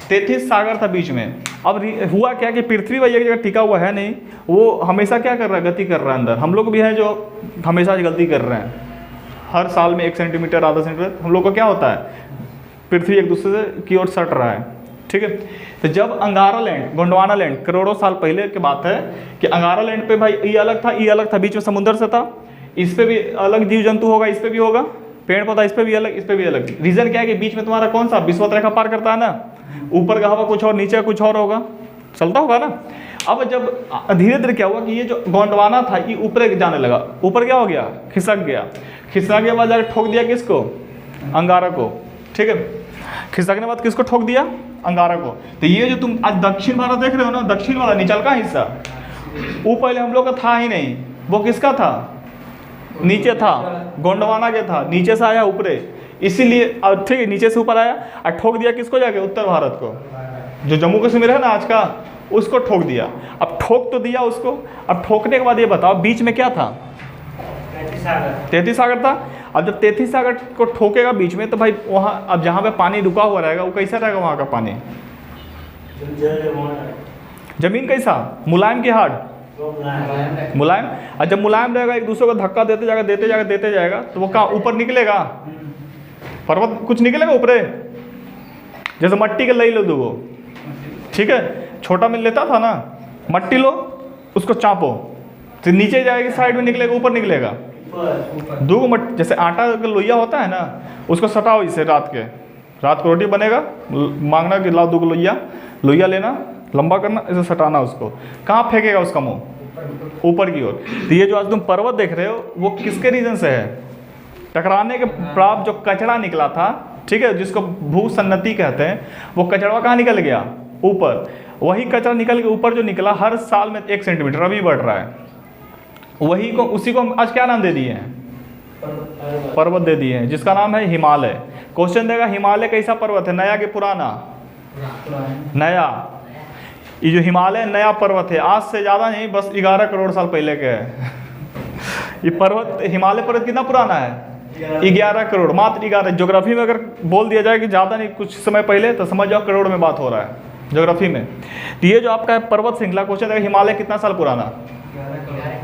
तेथिस सागर था बीच में। अब हुआ क्या कि पृथ्वी वही एक जगह टिका हुआ है नहीं, वो हमेशा क्या कर रहा है? गति कर रहा है अंदर। हम लोग भी हैं जो हमेशा गलती कर रहे हैं। हर साल में 1 सेंटीमीटर, आधा सेंटीमीटर हम लोग को क्या होता है? पृथ्वी एक दूसरे की ओर सट रहा है। ठीक है। तो जब अंगारा लैंड, गोंडवाना लैंड, करोड़ों साल पहले की बात है कि अंगारा लैंड पे भाई ये अलग था, ये अलग था, बीच में समुद्र से था। इस पे भी अलग जीव जंतु होगा, इस पे भी होगा, पेड़ पौधा इस पे भी अलग, इस पे भी अलग। रीजन क्या है कि बीच में तुम्हारा कौन सा विषुवत रेखा पार करता है ना, ऊपर का हवा कुछ और, नीचे कुछ और होगा, चलता होगा ना। अब जब धीरे धीरे क्या हुआ कि ये जो गोंडवाना था ये ऊपर जाने लगा। ऊपर क्या हो गया? खिसक गया। खिसक के बाद जाकर ठोक दिया किसको? अंगारा को। ठीक है। खिसकने के बाद किसको ठोक दिया? अंगारा को। तो ये जो तुम आज दक्षिण भारत देख रहे हो ना, दक्षिण वाला निचल का हिस्सा, वो पहले हम लोग का था ही नहीं, वो किसका था? नीचे था, गोंडवाना के था, नीचे से आया ऊपरे, इसीलिए ठीक है, नीचे से ऊपर आया और ठोक दिया किसको जाके? उत्तर भारत को, जो जम्मू कश्मीर है ना आज का, उसको ठोक दिया। अब ठोक तो दिया उसको, अब ठोकने के बाद ये बताओ बीच में क्या था? तैतीस सागर था। अब जब 33 सागर को ठोकेगा बीच में, तो भाई वहाँ अब जहाँ पे पानी रुका हुआ रहेगा वो कैसा रहेगा? वहाँ का पानी जमीन कैसा? मुलायम की हार्ड? मुलायम। और जब मुलायम रहेगा, एक दूसरे को धक्का देते जाएगा तो वो कहाँ ऊपर निकलेगा? पर्वत कुछ निकलेगा ऊपरे? जैसे मट्टी के लई लो दो, ठीक है, छोटा मिल लेता था ना, मट्टी लो उसको चापो तो नीचे जाएगी, साइड में निकलेगा, ऊपर निकलेगा। दो मट्टी, जैसे आटा का लोइया होता है ना, उसको सटाओ इसे, रात को रोटी बनेगा, मांगना कि लाओ 2 लोइया लेना, लंबा करना, इसे सटाना, उसको कहाँ फेंकेगा उसका मुंह? ऊपर की ओर। तो ये जो आज तुम पर्वत देख रहे हो वो किसके रीजन से है? टकराने के प्राप्त जो कचरा निकला था, ठीक है, जिसको भूसन्नति कहते हैं, वो कचरा कहाँ निकल गया? ऊपर। वही कचरा निकल के ऊपर जो निकला, हर साल में 1 सेंटीमीटर अभी बढ़ रहा है, वही को, उसी को हम आज क्या नाम दे दिए हैं? पर्वत दे दिए हैं, जिसका नाम है हिमालय। क्वेश्चन देगा हिमालय कैसा पर्वत है, नया कि पुराना? नया। ये जो हिमालय नया पर्वत है, आज से ज़्यादा नहीं, बस 11 करोड़ साल पहले के है। ये पर्वत, हिमालय पर्वत कितना पुराना है? 11 करोड़, मात्र 11। ज्योग्राफी में अगर बोल दिया जाए कि ज़्यादा नहीं, कुछ समय पहले, तो समझ जाओ करोड़ में बात हो रहा है ज्योग्राफी में। तो ये जो आपका है पर्वत श्रृंखला, क्वेश्चन देगा हिमालय कितना साल पुराना?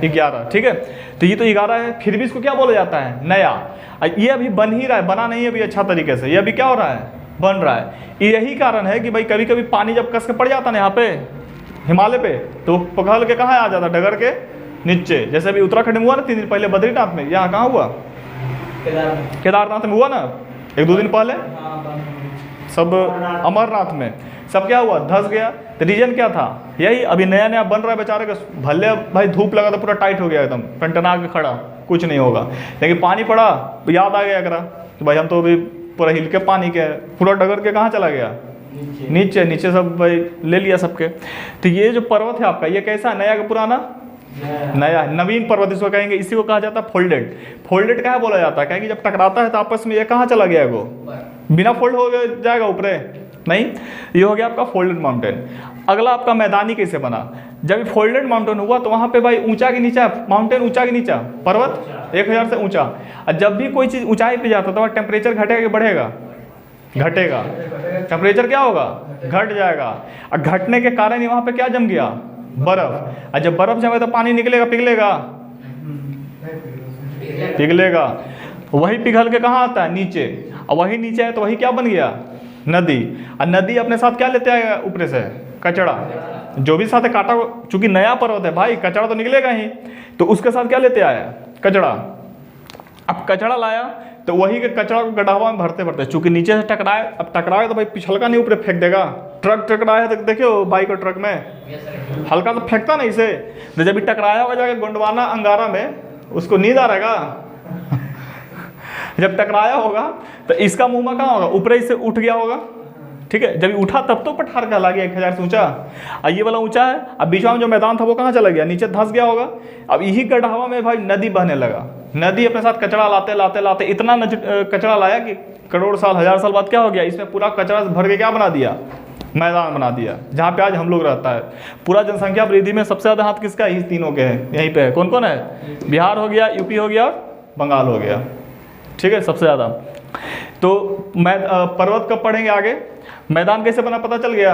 11, ठीक है। तो ये तो 11 है, फिर भी इसको क्या बोला जाता है? नया। ये अभी बन ही रहा है, बना नहीं है अभी अच्छा तरीके से, ये अभी क्या हो रहा है? बन रहा है। यही कारण है कि भाई कभी कभी पानी जब कस के पड़ जाता ना यहाँ पे हिमालय पे, तो पिघल के कहाँ आ जाता? डगर के नीचे। जैसे अभी उत्तराखंड में हुआ ना 3 दिन पहले, बद्रीनाथ में, यहाँ कहाँ हुआ? केदारनाथ में हुआ ना 1-2 दिन पहले, सब अमरनाथ में, सब क्या हुआ? धंस गया। तो रीजन क्या था? यही अभी नया नया बन रहा है बेचारे का, भले भाई धूप लगा तो पूरा टाइट हो गया एकदम, टनटना के खड़ा, कुछ नहीं होगा। लेकिन पानी पड़ा तो याद आ गया करा कि भाई हम तो अभी पूरा हिल के पानी के, पूरा डगर के कहाँ चला गया? नीचे सब भाई ले लिया सबके। तो ये जो पर्वत है आपका, ये कैसा? नया का पुराना? नया। नवीन पर्वत इसको कहेंगे, इसी को कहा जाता है फोल्डेड। फोल्डेड क्या बोला जाता है? कहेंगे जब टकराता है तो आपस में ये कहाँ चला गया? वो बिना फोल्ड हो जाएगा ऊपरे? नहीं, ये हो गया आपका फोल्डेड माउंटेन। अगला आपका मैदानी कैसे बना? जब फोल्डेड माउंटेन हुआ तो वहाँ पे भाई ऊंचा कि नीचा? माउंटेन ऊंचा कि नीचा? पर्वत 1000 से ऊंचा। और जब भी कोई चीज़ ऊंचाई पे जाता है तो वहाँ टेम्परेचर घटेगा कि बढ़ेगा? घटेगा। टेम्परेचर क्या होगा? घट जाएगा। और घटने के कारण ही वहाँ पे क्या जम गया? बर्फ। और जब बर्फ जमे तो पानी निकलेगा, पिघलेगा? पिघलेगा। वही पिघल के कहाँ आता है? नीचे। और वही नीचे है तो वही क्या बन गया? नदी। और नदी अपने साथ क्या लेते आएगा? ऊपर से कचड़ा, जो भी साथ काटा, चूंकि नया पर्वत है भाई, कचड़ा तो निकलेगा ही, तो उसके साथ क्या लेते आया? कचड़ा। अब कचड़ा लाया तो वही के कचड़ा को गड्ढावा में भरते भरते, चूंकि नीचे से टकराए, अब टकराए तो भाई पिछलका नहीं ऊपर फेंक देगा। ट्रक टकराया है तो देखियो बाइक और ट्रक में हल्का तो फेंकता नहीं इसे, तो जब भी टकराया होगा जाके गोंडवाना अंगारा में, उसको नींद आ रहेगा। जब टकराया होगा तो इसका मुंह में कहाँ होगा? ऊपर से उठ गया होगा, ठीक है। जब उठा तब तो पठार कहला गया 1000 से ऊंचा। और ये वाला ऊंचा है, अब बीच में जो मैदान था वो कहाँ चला गया? नीचे धंस गया होगा। अब यही गड्ढावा में भाई नदी बहने लगा। नदी अपने साथ कचरा लाते लाते लाते इतना कचरा लाया कि करोड़ साल 1000 साल बाद क्या हो गया? इसमें पूरा कचरा भर के क्या बना दिया? मैदान बना दिया, जहाँ पे आज हम लोग रहता है। पूरा जनसंख्या वृद्धि में सबसे ज़्यादा हाथ किसका? इस तीनों के है। यहीं पे है। कौन कौन है? बिहार हो गया, यूपी हो गया और बंगाल हो गया, ठीक है, सबसे ज़्यादा। तो पर्वत कब पढ़ेंगे आगे? मैदान कैसे बना पता चल गया।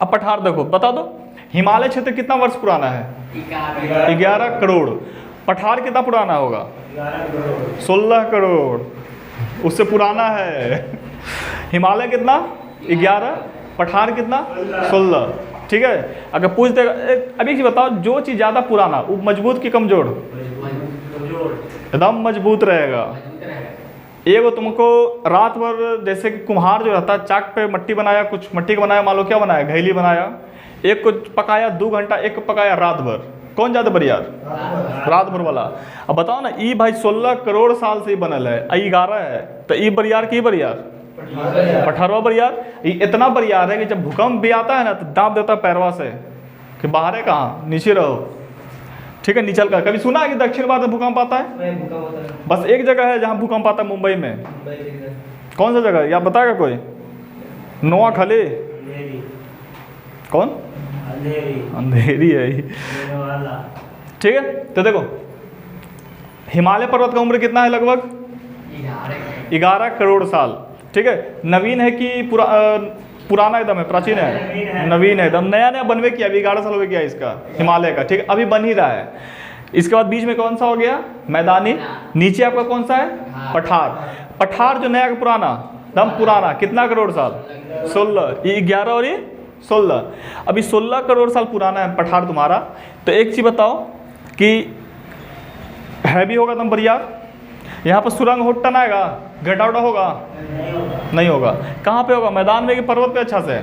अब पठार देखो, बता दो हिमालय क्षेत्र कितना वर्ष पुराना है? 11 करोड़। पठार कितना पुराना होगा? 16 करोड़, उससे पुराना है। हिमालय कितना? 11, पठार कितना? 16, ठीक है। अगर पूछ देगा, अभी एक बताओ, जो चीज़ ज़्यादा पुराना वो मजबूत कि कमजोर? एकदम मजबूत रहेगा। एगो तुमको रात भर, जैसे कि कुम्हार जो रहता है, चाक पे मट्टी बनाया, कुछ मट्टी का बनाया, मान लो क्या बनाया? घैली बनाया। एक को पकाया 2 घंटा, एक को पकाया रात भर। कौन ज़्यादा बरियार? रात भर वाला। अब बताओ ना, ई भाई 16 करोड़ साल से ही बनल है, 11 है, तो ई बरियार की बरियार? 18वां बरियार। ये इतना बरियार है कि जब भूकंप भी आता है ना तो दाब देता है पैरवा से कि बाहर है कहाँ, नीचे रहो। ठीक है, निचल कर। कभी सुना है कि दक्षिण भारत में भूकंप आता है? बस एक जगह है जहाँ भूकंप आता है, मुंबई में। कौन सा जगह है या बताएगा कोई? नोआखली? कौन? अंधेरी है ये। ठीक है, तो देखो हिमालय पर्वत का उम्र कितना है? लगभग 11 करोड़ साल। ठीक है, नवीन है कि पुराना एकदम है, प्राचीन है? नवीन है एकदम, नया नया बनवे किया, अभी 11 साल हो गया इसका हिमालय का। ठीक है, अभी बन ही रहा है। इसके बाद बीच में कौन सा हो गया? मैदानी। नीचे आपका कौन सा है? पठार। पठार जो नया का पुराना, दम पुराना, कितना करोड़ साल? 16। ये 11 और ये 16, अभी 16 करोड़ साल पुराना है पठार तुम्हारा। तो एक चीज़ बताओ कि हैवी होगा दम बरियार, यहाँ पर सुरंग होटन आएगा, घटा उटा होगा? नहीं होगा। कहाँ पे होगा? मैदान में कि पर्वत पे? अच्छा से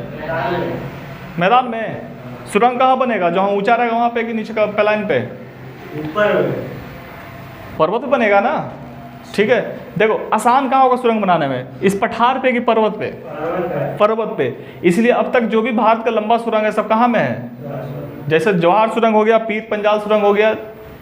मैदान में। सुरंग कहाँ बनेगा? जहाँ ऊंचा रहेगा वहाँ पे कि नीचे का पैलाइन पे? पर्वत पे बनेगा ना। ठीक है, देखो आसान कहाँ होगा सुरंग बनाने में? इस पठार पे कि पर्वत पे? पर्वत पे। इसलिए अब तक जो भी भारत का लंबा सुरंग है सब कहाँ में है? जैसे जवाहर सुरंग हो गया, पीर पंजाल सुरंग हो गया,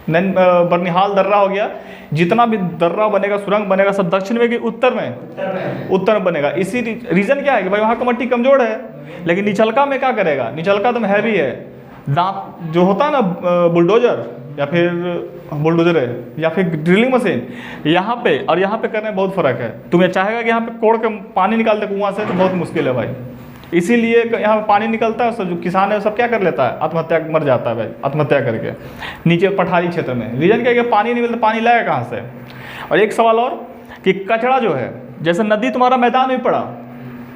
बर्निहाल दर्रा हो गया, जितना भी दर्रा बनेगा, सुरंग बनेगा, सब दक्षिण में कि उत्तर में? उत्तर में बनेगा। इसी रीजन क्या है कि भाई वहाँ का मट्टी कमजोर है। लेकिन निचलका में क्या करेगा? निचलका तो हैवी है, दांत जो होता है ना बुलडोजर या फिर बुलडोजर है या फिर ड्रिलिंग मशीन, यहाँ पे और यहाँ पे करने में बहुत फ़र्क है। तुम्हें चाहेगा कि यहाँ पे कोड़ के पानी निकालते कुआं से तो बहुत मुश्किल है भाई। इसीलिए यहाँ पे पानी निकलता है, सब जो किसान है सब क्या कर लेता है? आत्महत्या, मर जाता है भाई आत्महत्या करके नीचे पठारी क्षेत्र में। रीजन क्या है कि पानी नहीं मिलता, पानी लाएगा कहाँ से? और एक सवाल और कि कचरा जो है, जैसे नदी तुम्हारा मैदान में पड़ा,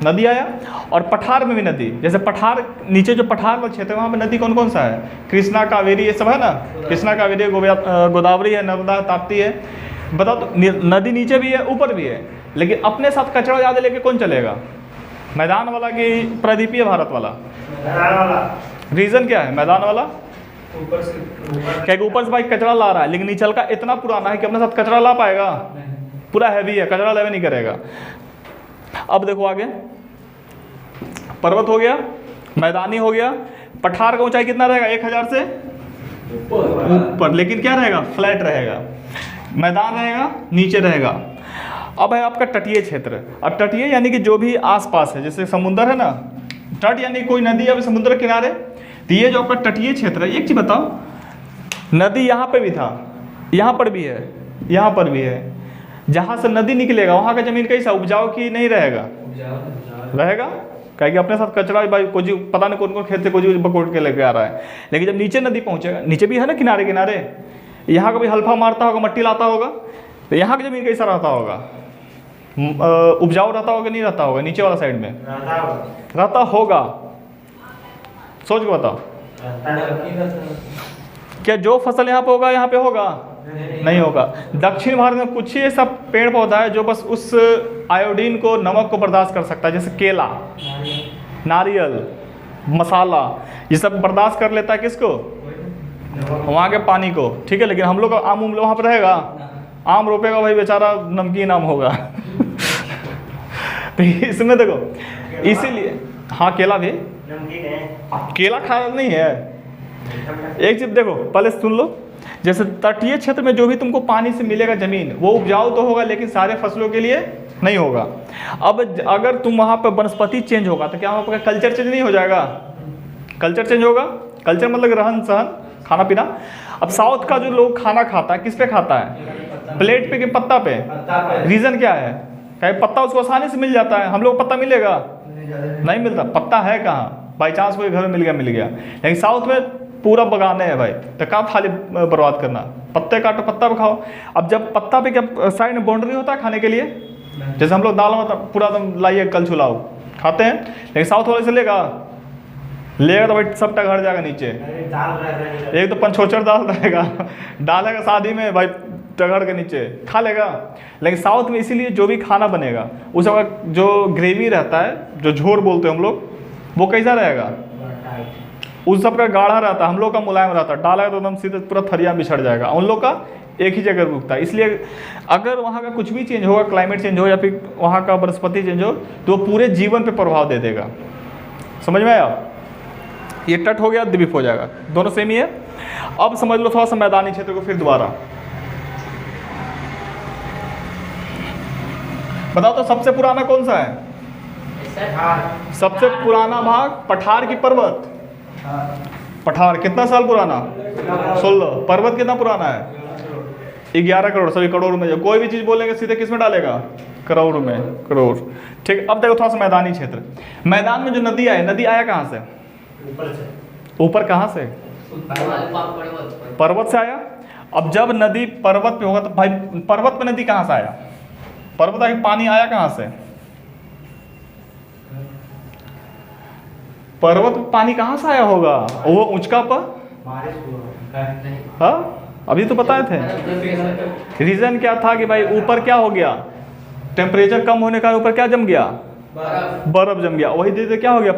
नदी आया, और पठार में भी नदी, जैसे पठार नीचे जो पठार वाला क्षेत्र है वहाँ पे नदी कौन कौन सा है? कृष्णा, कावेरी, ये सब है ना। कृष्णा, कावेरी, गोदावरी है, नर्मदा, ताप्ती है। बताओ तो नदी नीचे भी है ऊपर भी है, लेकिन अपने साथ कचरा ज़्यादा लेके कौन चलेगा? मैदान वाला कि प्रायद्वीपीय भारत वाला? रीज़न क्या है? मैदान वाला ऊपर से, क्या ऊपर से भाई कचरा ला रहा है, लेकिन नीचल का इतना पुराना है कि अपने साथ कचरा ला पाएगा? पूरा हैवी है, कचरा लेवे नहीं करेगा। अब देखो आगे, पर्वत हो गया, मैदानी हो गया, पठार का ऊंचाई कितना रहेगा? 1000 से ऊपर, लेकिन क्या रहेगा? फ्लैट रहेगा। मैदान रहेगा, नीचे रहेगा। अब है आपका तटीय क्षेत्र। अब तटीय यानी कि जो भी आसपास है, जैसे समुद्र है ना, तट यानी कोई नदी या समुद्र किनारे, तो ये जो आपका तटीय क्षेत्र है। एक चीज़ बताओ, नदी यहाँ पे भी था, यहाँ पर भी है, यहाँ पर भी है। जहाँ से नदी निकलेगा वहाँ का ज़मीन कैसा, उपजाऊ की नहीं रहेगा? रहेगा, क्या कि अपने साथ कचरा भाई कोई पता नहीं कौन कौन खेत से कोई बकोट के लेके आ रहा है। लेकिन जब नीचे नदी पहुँचेगा, नीचे भी है ना किनारे किनारे, यहाँ का भी हल्फा मारता होगा, मट्टी लाता होगा, तो यहाँ की ज़मीन कैसा रहता होगा? उपजाऊ रहता होगा नहीं रहता होगा? नीचे वाला साइड में रहता होगा। सोच के बताओ, क्या जो फसल यहाँ पे होगा यहाँ पे होगा? नहीं होगा। दक्षिण भारत में कुछ ही ऐसा पेड़ पौधा है जो बस उस आयोडीन को, नमक को बर्दाश्त कर सकता है, जैसे केला, नारियल, मसाला, ये सब बर्दाश्त कर लेता है। किसको? वहाँ के पानी को। ठीक है, लेकिन हम लोग का आम वहाँ पर रहेगा? आम रोपेगा भाई बेचारा, नमकीन आम होगा। तो इसमें देखो, इसीलिए हाँ केला भी केला खाया नहीं है। एक चीज देखो, पहले सुन लो, जैसे तटीय क्षेत्र में जो भी तुमको पानी से मिलेगा ज़मीन, वो उपजाऊ तो होगा लेकिन सारे फसलों के लिए नहीं होगा। अब अगर तुम वहाँ पर वनस्पति चेंज होगा तो क्या वहाँ पर कल्चर चेंज नहीं हो जाएगा? कल्चर चेंज होगा। कल्चर मतलब रहन सहन, खाना पीना। अब साउथ का जो लोग खाना खाता है, किस पे खाता है? प्लेट पे कि पत्ता पे? रीज़न क्या है? क्या पत्ता उसको आसानी से मिल जाता है? हम लोग पत्ता मिलेगा? नहीं मिलता। पत्ता है कहाँ? बाई चांस कोई घर में मिल गया। लेकिन साउथ में पूरा बगाने हैं भाई, तो क्या थाली बर्बाद करना? पत्ते काटो, पत्ता पे खाओ। अब जब पत्ता पे क्या साइड में बाउंड्री होता है खाने के लिए, जैसे हम लोग दाल में पूरा दम लाइए कल छुलाओ खाते हैं, लेकिन साउथ वाले से लेगा तो भाई सबटा घर जाएगा नीचे। एक तो पंचोचर दाल रहेगा, डालेगा शादी में भाई टगर के नीचे खा लेगा। लेकिन साउथ में इसीलिए जो भी खाना बनेगा उसका जो ग्रेवी रहता है, जो झोर बोलते हैं हम लोग, वो कैसा रहेगा? उन सब का गाढ़ा रहता है, हम लोग का मुलायम रहता है। डालेगा तो एकदम सीधे पूरा थरिया बिछड़ जाएगा। उन लोग का एक ही जगह रुकता है। इसलिए अगर वहाँ का कुछ भी चेंज होगा, क्लाइमेट चेंज हो या फिर वहाँ का वनस्पति चेंज हो, तो वो पूरे जीवन पे प्रभाव दे देगा। समझ में आया? ये तट हो गया, द्वीप हो जाएगा, दोनों सेम ही है। अब समझ लो थोड़ा सा मैदानी क्षेत्र को फिर दोबारा बताओ तो सबसे पुराना कौन सा है? सबसे पुराना भाग पठार की पर्वत। पठार कितना साल पुराना? 16। पर्वत कितना पुराना है? 11 करोड़, सभी करोड़ में। जो कोई भी चीज बोलेंगे सीधे किस में डालेगा? करोड़ में, करोड़। ठीक। अब देखो थोड़ा सा मैदानी क्षेत्र। मैदान में जो नदी आया, नदी आया कहाँ से? ऊपर से। ऊपर कहाँ से? पर्वत से आया। अब जब नदी पर्वत पे होगा तो भाई पर्वत पे नदी कहाँ से आया? पर्वत आके पानी आया कहाँ से? पर्वत पे पानी कहाँ से आया होगा? वो ऊंचका पर। हाँ अभी तो बताए थे। रीजन क्या था कि भाई ऊपर क्या हो गया? टेम्परेचर कम होने का ऊपर क्या जम गया? बर्फ जम गया। वही धीरे क्या हो गया?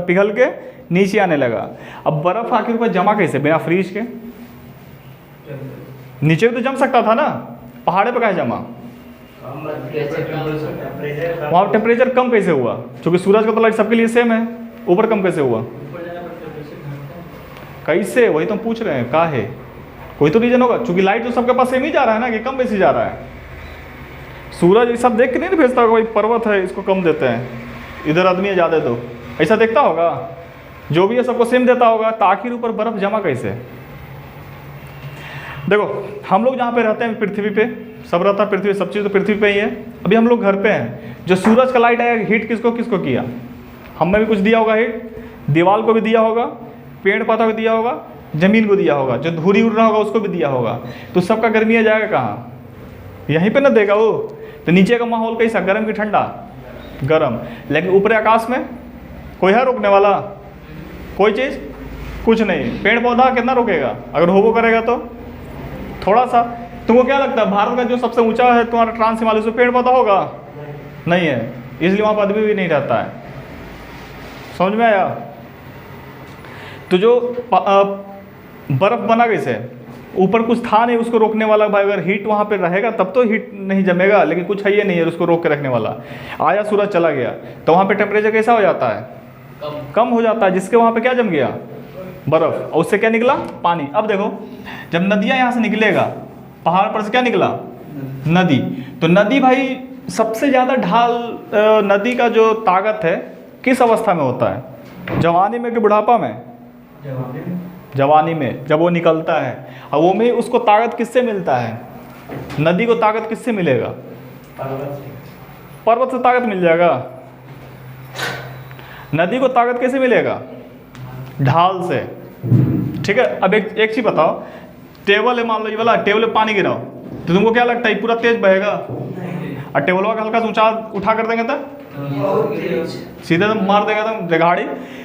पिघल के नीचे आने लगा। अब बर्फ आखिर ऊपर जमा कैसे? बिना फ्रीज के नीचे तो जम सकता था ना, पहाड़े पे कहाँ जमा? वहाँ टेम्परेचर कम कैसे हुआ? क्योंकि सूरज का तो लाइट सबके लिए सेम है, ऊपर कम कैसे हुआ? कैसे? वही तो हम पूछ रहे हैं, का है कोई तो रीजन होगा। क्योंकि लाइट तो सबके पास सेम ही जा रहा है ना, कि कम बेसी जा रहा है। सूरज ये सब देख के नहीं भेजता होगा, भाई पर्वत है इसको कम देते हैं, इधर आदमी है ज़्यादा दो, ऐसा देखता होगा? जो भी है सबको सेम देता होगा, तो आखिर ऊपर बर्फ जमा कैसे? देखो हम लोग जहाँ पे रहते हैं पृथ्वी पे, सब रहता है पृथ्वी, सब चीज़ तो पृथ्वी पे ही है। अभी हम लोग घर पे हैं, जो सूरज का लाइट आया, हीट किसको किसको किया? हमने भी कुछ दिया होगा हीट, दीवार को भी दिया होगा, पेड़ पौधा को दिया होगा, जमीन को दिया होगा, जो धूरी उड़ रहा होगा उसको भी दिया होगा। तो सबका गर्मी आ जाएगा कहाँ? यहीं पे ना देगा वो। तो नीचे का माहौल कैसा? गर्म की ठंडा? गर्म। लेकिन ऊपरी आकाश में कोई है रोकने वाला? कोई चीज़ कुछ नहीं। पेड़ पौधा कितना रोकेगा? अगर होबो करेगा तो थोड़ा सा। तुमको क्या लगता है भारत का जो सबसे ऊंचा है तुम्हारा ट्रांस हिमालय, उसमें पेड़ पौधा होगा? नहीं है, इसलिए वहाँ पर आदमी भी नहीं रहता है। समझ में आया? तो जो बर्फ बना कैसे? ऊपर कुछ था नहीं उसको रोकने वाला। भाई अगर हीट वहाँ पे रहेगा तब तो हीट नहीं जमेगा, लेकिन कुछ है ही नहीं है उसको रोक के रखने वाला। आया सूरज चला गया तो वहाँ पे टेम्परेचर कैसा हो जाता है? कम हो जाता है, जिसके वहाँ पे क्या जम गया? बर्फ। और उससे क्या निकला? पानी। अब देखो जब नदियाँ यहाँ से निकलेगा, पहाड़ पर से क्या निकला? नदी। तो नदी भाई सबसे ज़्यादा ढाल नदी का जो ताकत है किस अवस्था में होता है? जवानी में कि बुढ़ापा में? जवानी में, जब वो निकलता है। और वो में उसको ताकत किससे मिलता है? नदी को ताकत किससे मिलेगा? पर्वत से ताकत मिल जाएगा। नदी को ताकत कैसे मिलेगा? ढाल से। ठीक है। अब एक चीज बताओ, टेबल है मान लो, ये वाला टेबल में पानी गिराओ तो तुमको क्या लगता है पूरा तेज बहेगा? और टेबल का हल्का ऊंचा उठा कर देंगे तो सीधे तो मार देगा तो जगाड़ी।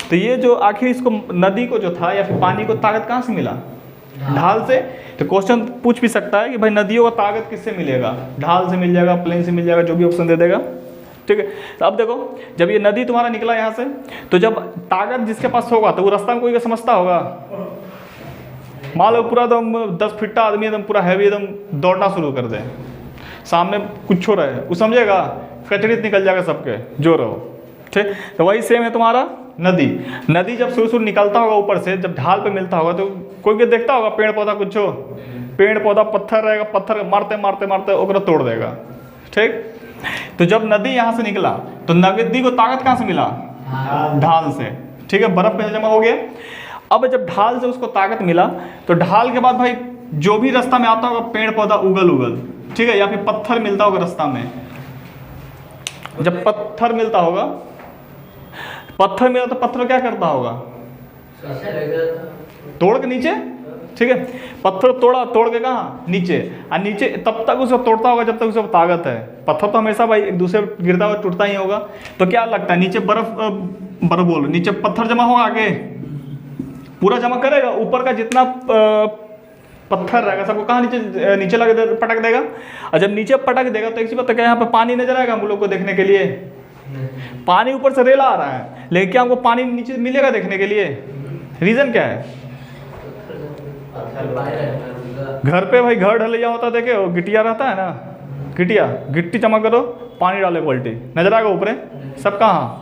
तो ये जो आखिर इसको नदी को जो था या फिर पानी को ताकत कहाँ से मिला? ढाल से। तो क्वेश्चन पूछ भी सकता है कि भाई नदियों को ताकत किससे मिलेगा? ढाल से मिल जाएगा, प्लेन से मिल जाएगा, जो भी ऑप्शन दे देगा। ठीक है। तो अब देखो जब ये नदी तुम्हारा निकला यहाँ से, तो जब ताकत जिसके पास होगा तो वो रास्ता में कोई समझता होगा। मान लो पूरा एकदम 10 फीट आदमी एकदम पूरा हैवी एकदम दौड़ना शुरू कर दे, सामने कुछ हो रहा है, वो समझेगा? कचड़ित निकल जाएगा सबके, जो रहो। ठीक। तो वही सेम है तुम्हारा नदी। नदी जब शुरू निकलता होगा ऊपर से, जब ढाल पे मिलता होगा तो कोई देखता होगा पेड़ पौधा कुछ हो, पेड़ पौधा पत्थर रहेगा, पत्थर मारते मारते मारते ओकरा तोड़ देगा। ठीक। तो जब नदी यहाँ से निकला तो नदी को ताकत कहाँ से मिला? ढाल से। ठीक है। बर्फ में जमा हो गया। अब जब ढाल से उसको ताकत मिला तो ढाल के बाद भाई जो भी रास्ता में आता होगा पेड़ पौधा उगल, ठीक है, या फिर पत्थर मिलता होगा रास्ता में। जब पत्थर मिलता होगा, पत्थर मिला तो पत्थर क्या करता होगा? तोड़ के नीचे। ठीक है। पत्थर तोड़ के कहाँ? नीचे। और नीचे तब तक उसको तोड़ता होगा जब तक उसको ताकत है। पत्थर तो हमेशा भाई एक दूसरे गिरता हुआ टूटता ही होगा। तो क्या लगता है नीचे बर्फ बोलो, नीचे पत्थर जमा होगा, आगे पूरा जमा करेगा, ऊपर का जितना पत्थर रहेगा सबको कहाँ नीचे लगा पटक देगा। और जब नीचे पटक देगा तो एक चीज पता क्या, यहाँ पे पानी नजर आएगा हम लोग को देखने के लिए? पानी ऊपर से रेला आ रहा है, लेकिन क्या हमको पानी नीचे मिलेगा देखने के लिए? रीजन क्या है? घर पे भाई घर ढलैया होता है, देखे वो गिटिया रहता है ना, गिटिया, गिट्टी जमा करो, पानी डाले बाल्टी, नजर आएगा ऊपर, सब कहाँ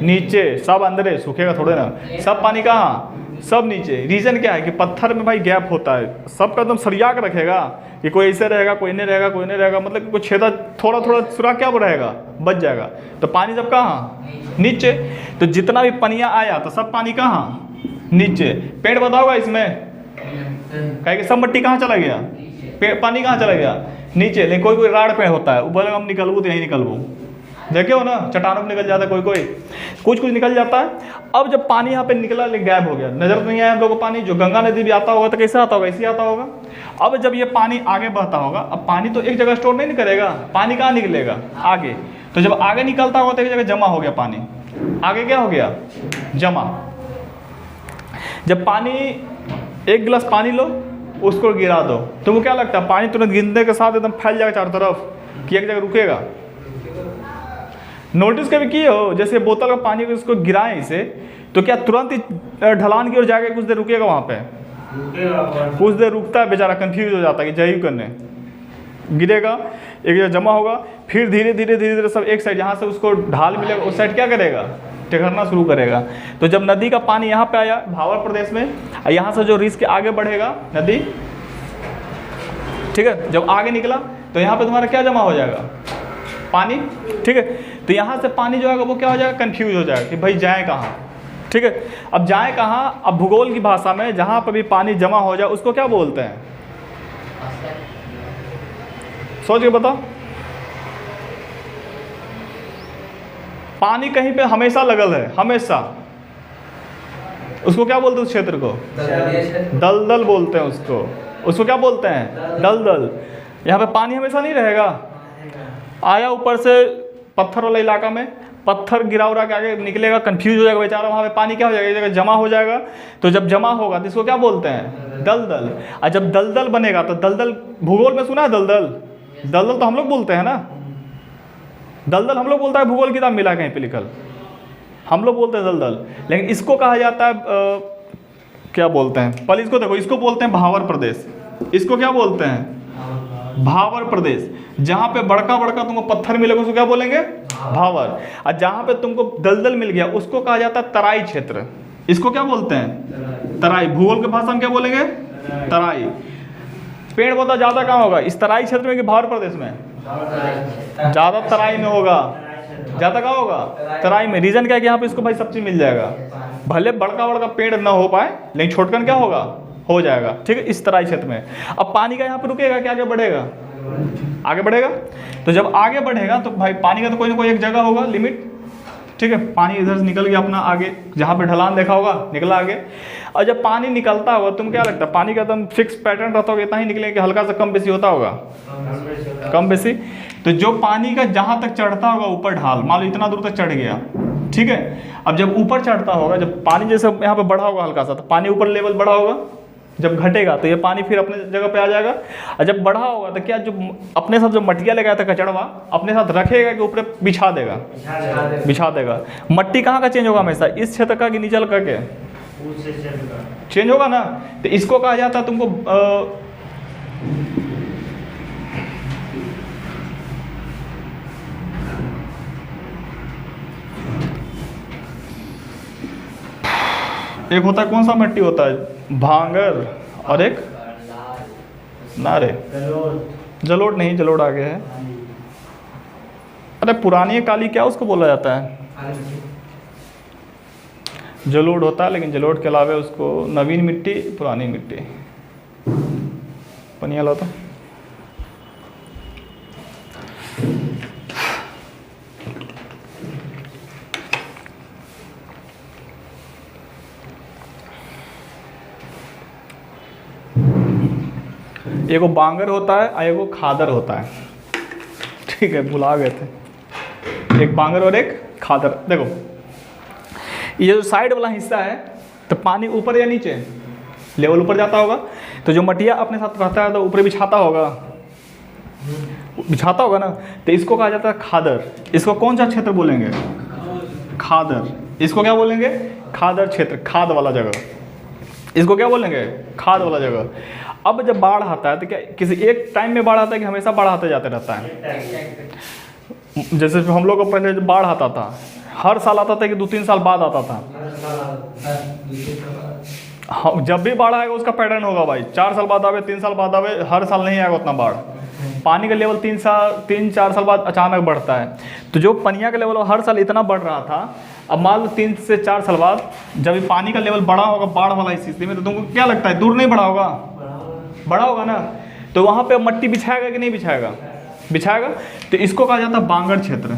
नीचे, सब अंदर सूखेगा थोड़े ना, सब पानी कहाँ, सब नीचे। रीज़न क्या है कि पत्थर में भाई गैप होता है, सबका एकदम सरिया के रखेगा कि कोई ऐसे रहेगा, कोई नहीं रहेगा, कोई नहीं रहेगा, मतलब कि कोई छेदा थोड़ा थोड़ा सुराख क्या रहेगा, बच जाएगा। तो पानी सब कहाँ, नीचे। तो जितना भी पनिया आया तो सब पानी कहाँ, नीचे। पेड़ बताओगा इसमें, कहे कि सब मिट्टी कहाँ चला गया, पेड़ पानी कहाँ चला गया, नीचे। लेकिन कोई कोई राड़ पेड़ होता है, ऊपर हम निकलबू तो यहीं निकलबू, देखे हो ना, चट्टानों में निकल जाता है, कोई कुछ निकल जाता है। अब जब पानी यहाँ पे निकला लेकिन गायब हो गया, नजर नहीं आया हम लोग को पानी। जो गंगा नदी भी आता होगा तो कैसे आता होगा, ऐसे आता होगा। अब जब ये पानी आगे बहता होगा, अब पानी तो एक जगह स्टोर नहीं करेगा, पानी कहाँ निकलेगा, आगे। तो जब आगे निकलता होगा तो एक जगह जमा हो गया पानी, आगे क्या हो गया, जमा। जब पानी, एक गिलास पानी लो, उसको गिरा दो, तुमको क्या लगता है पानी तुरंत गिरने के साथ एकदम फैल जाएगा चारों तरफ, कि एक जगह रुकेगा। नोटिस कभी किए हो, जैसे बोतल का पानी उसको गिराएं इसे, तो क्या तुरंत ही ढलान की ओर जाके कुछ देर रुकेगा, वहाँ पे कुछ देर रुकता है, बेचारा कंफ्यूज हो जाता है कि जय करने, गिरेगा, एक जगह जमा होगा, फिर धीरे धीरे धीरे धीरे सब एक साइड, जहाँ से उसको ढाल मिलेगा उस साइड क्या करेगा, टकराना शुरू करेगा। तो जब नदी का पानी यहाँ पे आया भावर प्रदेश में, यहाँ से जो रिस के आगे बढ़ेगा नदी, ठीक है, जब आगे निकला तो यहाँ पे तुम्हारा क्या जमा हो जाएगा, पानी, ठीक है। तो यहाँ से पानी जो है वो क्या हो जाएगा, कंफ्यूज हो जाएगा कि भाई जाए कहाँ, ठीक है। अब जाए कहाँ, अब भूगोल की भाषा में जहाँ पर भी पानी जमा हो जाए उसको क्या बोलते हैं, सोच के बताओ। पानी कहीं पे हमेशा लगल है, हमेशा, उसको क्या बोलते हैं, उस क्षेत्र को दलदल बोलते हैं, उसको क्या बोलते हैं, दलदल। यहाँ पे पानी हमेशा नहीं रहेगा, आया ऊपर से पत्थर वाला इलाका में, पत्थर गिरा उरा के आगे निकलेगा, कंफ्यूज हो जाएगा बेचारा, वहाँ पे पानी क्या हो जाएगा, एक जगह जमा हो जाएगा। तो जब जमा होगा तो इसको क्या बोलते हैं, दलदल। और जब दलदल बनेगा तो दलदल, भूगोल में सुना है दलदल, दलदल तो हम लोग बोलते हैं ना, दलदल हम लोग बोलता है, भूगोल किताब मिला कहीं पे लिखल, हम लोग बोलते हैं दलदल। लेकिन इसको कहा जाता है क्या बोलते हैं, पहले इसको देखो, इसको बोलते हैं भावर प्रदेश, इसको क्या बोलते हैं, भावर प्रदेश। जहाँ पे बड़का बड़का तुमको पत्थर मिलेगा उसको क्या बोलेंगे, भावर। और जहाँ पे तुमको दलदल मिल गया उसको कहा जाता है तराई क्षेत्र, इसको क्या बोलते हैं, तराई। भूगोल की भाषा में क्या बोलेंगे, तराई। पेड़ पौधा ज़्यादा कहाँ होगा, इस तराई क्षेत्र में कि भावर प्रदेश में, ज़्यादा तराई में होगा, ज़्यादा कहाँ होगा, तराई में। रीज़न क्या है कि यहाँ पे इसको भाई सब चीज़ मिल जाएगा, भले बड़का बड़का पेड़ ना हो पाए लेकिन छोटकन क्या होगा, हो जाएगा, ठीक है, इस तराई क्षेत्र में। अब पानी का यहाँ पे रुकेगा क्या, आगे बढ़ेगा, आगे बढ़ेगा। तो जब आगे बढ़ेगा तो भाई पानी का तो कोई ना कोई एक जगह होगा, लिमिट, ठीक है। पानी इधर से निकल गया अपना आगे, जहाँ पे ढलान देखा होगा निकला आगे। और जब पानी निकलता होगा तुम क्या लगता है, पानी का एकदम फिक्स पैटर्न रहता होगा, इतना ही निकलेगा कि हल्का सा कम बेसी होता होगा, कम बेसी। तो जो पानी का जहाँ तक चढ़ता होगा ऊपर ढाल, मान लो इतना दूर तक चढ़ गया, ठीक है। अब जब ऊपर चढ़ता होगा, जब पानी जैसे यहाँ पे बढ़ा होगा हल्का सा, तो पानी ऊपर लेवल बढ़ा होगा, जब घटेगा तो ये पानी फिर अपने जगह पे आ जाएगा। और जब बढ़ा होगा तो क्या, जो अपने साथ जो मटिया लगाया था कचड़वा, अपने साथ रखेगा कि ऊपर बिछा देगा, बिछा देगा। मट्टी कहाँ का चेंज होगा हमेशा, इस क्षेत्र का कि नीचे का के चेंज होगा ना। तो इसको कहा जाता है तुमको एक होता है, कौन सा मिट्टी होता है, भांगर, और एक नारे, जलोढ़ नहीं, जलोढ़ आगे है। अरे पुरानी काली क्या उसको बोला जाता है, जलोढ़ होता है, लेकिन जलोढ़ के अलावा उसको नवीन मिट्टी, पुरानी मिट्टी, पनिया लो तो। एगो बांगर होता है और एगो खादर होता है, ठीक है, भुला गए थे, एक बांगर और एक खादर। देखो ये जो साइड वाला हिस्सा है, तो पानी ऊपर या नीचे, लेवल ऊपर जाता होगा, तो जो मटिया अपने साथ रहता है तो ऊपर बिछाता होगा, बिछाता होगा ना, तो इसको कहा जाता है खादर। इसको कौन सा क्षेत्र बोलेंगे, खादर। इसको क्या बोलेंगे, खादर क्षेत्र, खाद वाला जगह, इसको क्या बोलेंगे, खाद वाला जगह। अब जब बाढ़ आता है तो क्या किसी एक टाइम में बाढ़ आता है कि हमेशा बाढ़ आते जाते रहता है? जैसे हम लोग को पहले जब बाढ़ आता था हर साल आता था कि 2-3 साल बाद आता था? हाँ, जब भी बाढ़ आएगा उसका पैटर्न होगा भाई, 4 साल बाद आवे, 3 साल बाद आवे, हर साल नहीं आएगा उतना बाढ़। पानी का लेवल 3-4 साल बाद अचानक बढ़ता है। तो जो पनिया का लेवल हर साल इतना बढ़ रहा था, अब मान लो 3 से 4 साल बाद जब पानी का लेवल बढ़ा होगा बाढ़ वाला स्थिति में, तो तुमको क्या लगता है दूर नहीं बढ़ा होगा? बढ़ा होगा ना। तो वहाँ पे मट्टी बिछाएगा कि नहीं बिछाएगा? बिछाएगा। तो इसको कहा जाता है बांगर क्षेत्र।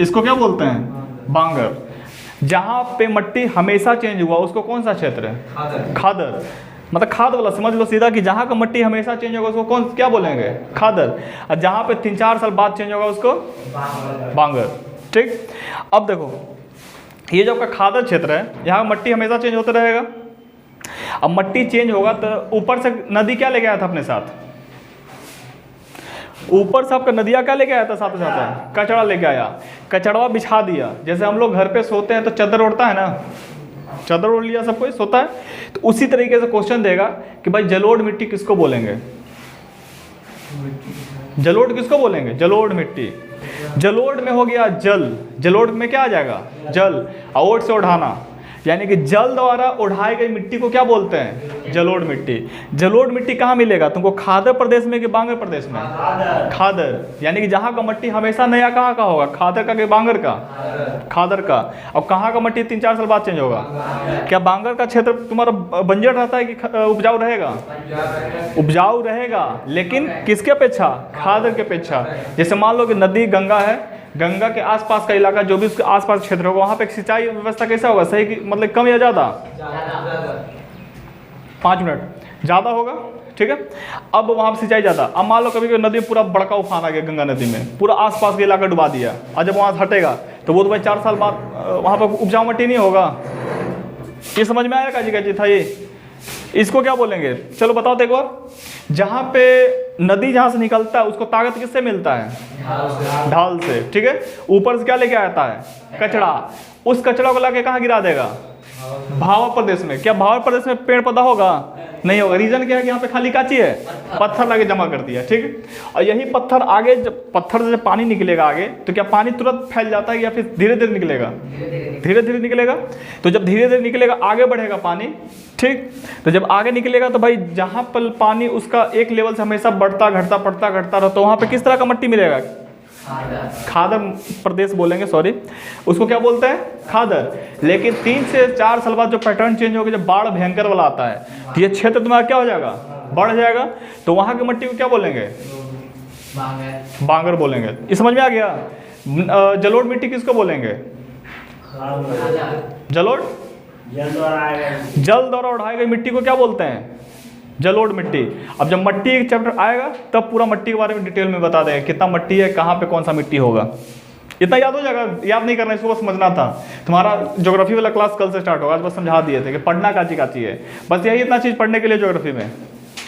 इसको क्या बोलते हैं? बांगर। जहाँ पे मट्टी हमेशा चेंज हुआ उसको कौन सा क्षेत्र है? खादर। मतलब खाद वाला समझ लो सीधा कि जहाँ का मट्टी हमेशा चेंज होगा उसको कौन क्या बोलेंगे? खादर। और जहाँ पे 3-4 साल बाद चेंज होगा उसको बांगर। ठीक। अब देखो ये जो आपका खादर क्षेत्र है, यहाँ मट्टी हमेशा चेंज होता रहेगा। अब मट्टी चेंज होगा तो ऊपर से नदी क्या लेके आया था अपने साथ? ऊपर से आपका नदिया क्या लेके आया था साथ साथ? कचड़ा लेके आया। कचड़वा बिछा दिया। जैसे हम लोग घर पे सोते हैं तो चादर ओढ़ता है ना, चादर ओढ़ लिया सब कोई सोता है। तो उसी तरीके से क्वेश्चन देगा कि भाई जलोढ़ मिट्टी किसको बोलेंगे? जलोढ़ किसको बोलेंगे? जलोढ़ मिट्टी। जलोढ़ में हो गया जल, जलोढ़ में क्या आ जाएगा? जल। ओढ़ से ओढ़ाना, यानी कि जल द्वारा उड़ाई गई मिट्टी को क्या बोलते हैं? जलोढ़ मिट्टी। जलोढ़ मिट्टी कहाँ मिलेगा तुमको? खादर प्रदेश में कि बांगर प्रदेश में? खादर। यानी कि जहाँ का मट्टी हमेशा नया कहाँ का होगा? खादर का कि बांगर का? खादर का। अब कहाँ का मट्टी 3-4 साल बाद चेंज होगा? क्या बांगर का क्षेत्र तुम्हारा बंजर रहता है कि उपजाऊ रहेगा? उपजाऊ रहेगा, लेकिन किसके अपेक्षा? खादर के अपेक्षा। जैसे मान लो कि नदी गंगा है, गंगा के आसपास का इलाका जो भी उसके आसपास क्षेत्र होगा वहाँ पे सिंचाई व्यवस्था कैसा होगा? सही मतलब कम या ज़्यादा? 5 मिनट ज़्यादा होगा। ठीक है। अब वहाँ पे सिंचाई ज़्यादा। अब मान लो कभी कभी नदी में पूरा बड़का उफान आ गया, गंगा नदी में पूरा आसपास का इलाका डुबा दिया, और जब वहाँ से हटेगा तो वो तो भाई 4 साल बाद वहाँ पर उपजाऊ मट्टी नहीं होगा। ये समझ में आया का जी था ये? इसको क्या बोलेंगे? चलो बताओ तो एक बार। जहाँ पे नदी जहाँ से निकलता है उसको ताकत किससे मिलता है? ढाल से। ठीक है। ऊपर से क्या लेके आता है? कचड़ा। उस कचड़ा को लाके कहाँ गिरा देगा? भावा प्रदेश में। क्या भावा प्रदेश में पेड़ पौधा होगा? नहीं होगा। रीजन क्या है कि यहाँ पे खाली काची है, पत्थर लाके जमा कर दिया। ठीक है। और यही पत्थर आगे जब पत्थर से जब पानी निकलेगा आगे, तो क्या पानी तुरंत फैल जाता है या फिर धीरे धीरे निकलेगा? धीरे धीरे निकलेगा। तो जब धीरे धीरे निकलेगा आगे बढ़ेगा पानी। ठीक। तो जब आगे निकलेगा तो भाई जहाँ पर पानी उसका एक लेवल से हमेशा बढ़ता घटता बढ़ता घटता रहा, तो वहाँ पे किस तरह का मट्टी मिलेगा? खादर प्रदेश बोलेंगे, सॉरी, उसको क्या बोलते हैं? खादर। लेकिन 3 से 4 साल बाद जो पैटर्न चेंज होगा, जब बाढ़ भयंकर वाला आता है, तो ये क्षेत्र तुम्हारा क्या हो जाएगा? बढ़ जाएगा। तो वहाँ की मट्टी को क्या बोलेंगे? बांगर बोलेंगे। ये समझ में आ गया? जलोढ़ मिट्टी किसको बोलेंगे? जलोढ़। जल द्वारा उड़ाई गई मिट्टी को क्या बोलते हैं? जलोढ़ मिट्टी। अब जब मट्टी एक चैप्टर आएगा तब पूरा मट्टी के बारे में डिटेल में बता देंगे, कितना मट्टी है, कहाँ पे कौन सा मिट्टी होगा। इतना याद हो जाएगा? याद नहीं करना, इसको बस समझना था। तुम्हारा ज्योग्राफी वाला क्लास कल से स्टार्ट होगा। आज बस समझा दिए थे कि पढ़ना काची है, बस यही इतना चीज़ पढ़ने के लिए ज्योग्राफी में।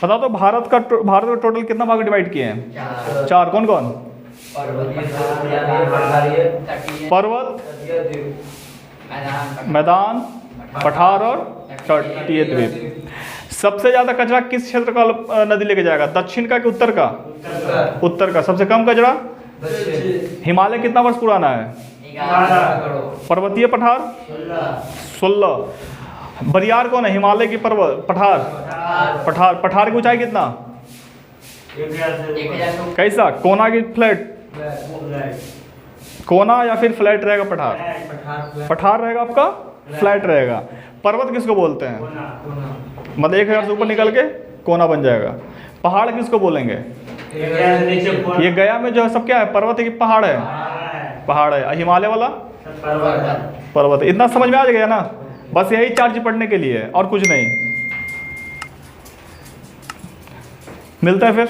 बताओ तो भारत का टोटल कितना भाग डिवाइड किए हैं? 4। कौन कौन? पर्वत, मैदान, पठार और तटीय द्वीप। सबसे ज्यादा कचरा किस क्षेत्र का नदी लेके जाएगा? दक्षिण का कि उत्तर का? उत्तर का। सबसे कम कचरा? हिमालय कितना वर्ष पुराना है? 11 पर्वतीय पठार 16। बरियार कौन है? हिमालय की पर्वत पठार। पठार की ऊंचाई कितना? कैसा? कोना की फ्लैट? कोना या फिर फ्लैट रहेगा? पठार रहेगा आपका, फ्लैट रहेगा। पर्वत किसको बोलते हैं? मतलब 1000 से ऊपर निकल के कोना बन जाएगा। पहाड़ किसको बोलेंगे? ये गया में जो है सब क्या है? पर्वत है कि पहाड़ है? पहाड़ है। हिमालय वाला पर्वत। इतना समझ में आ गया ना? बस यही 4 चीज पढ़ने के लिए और कुछ नहीं। मिलता है फिर।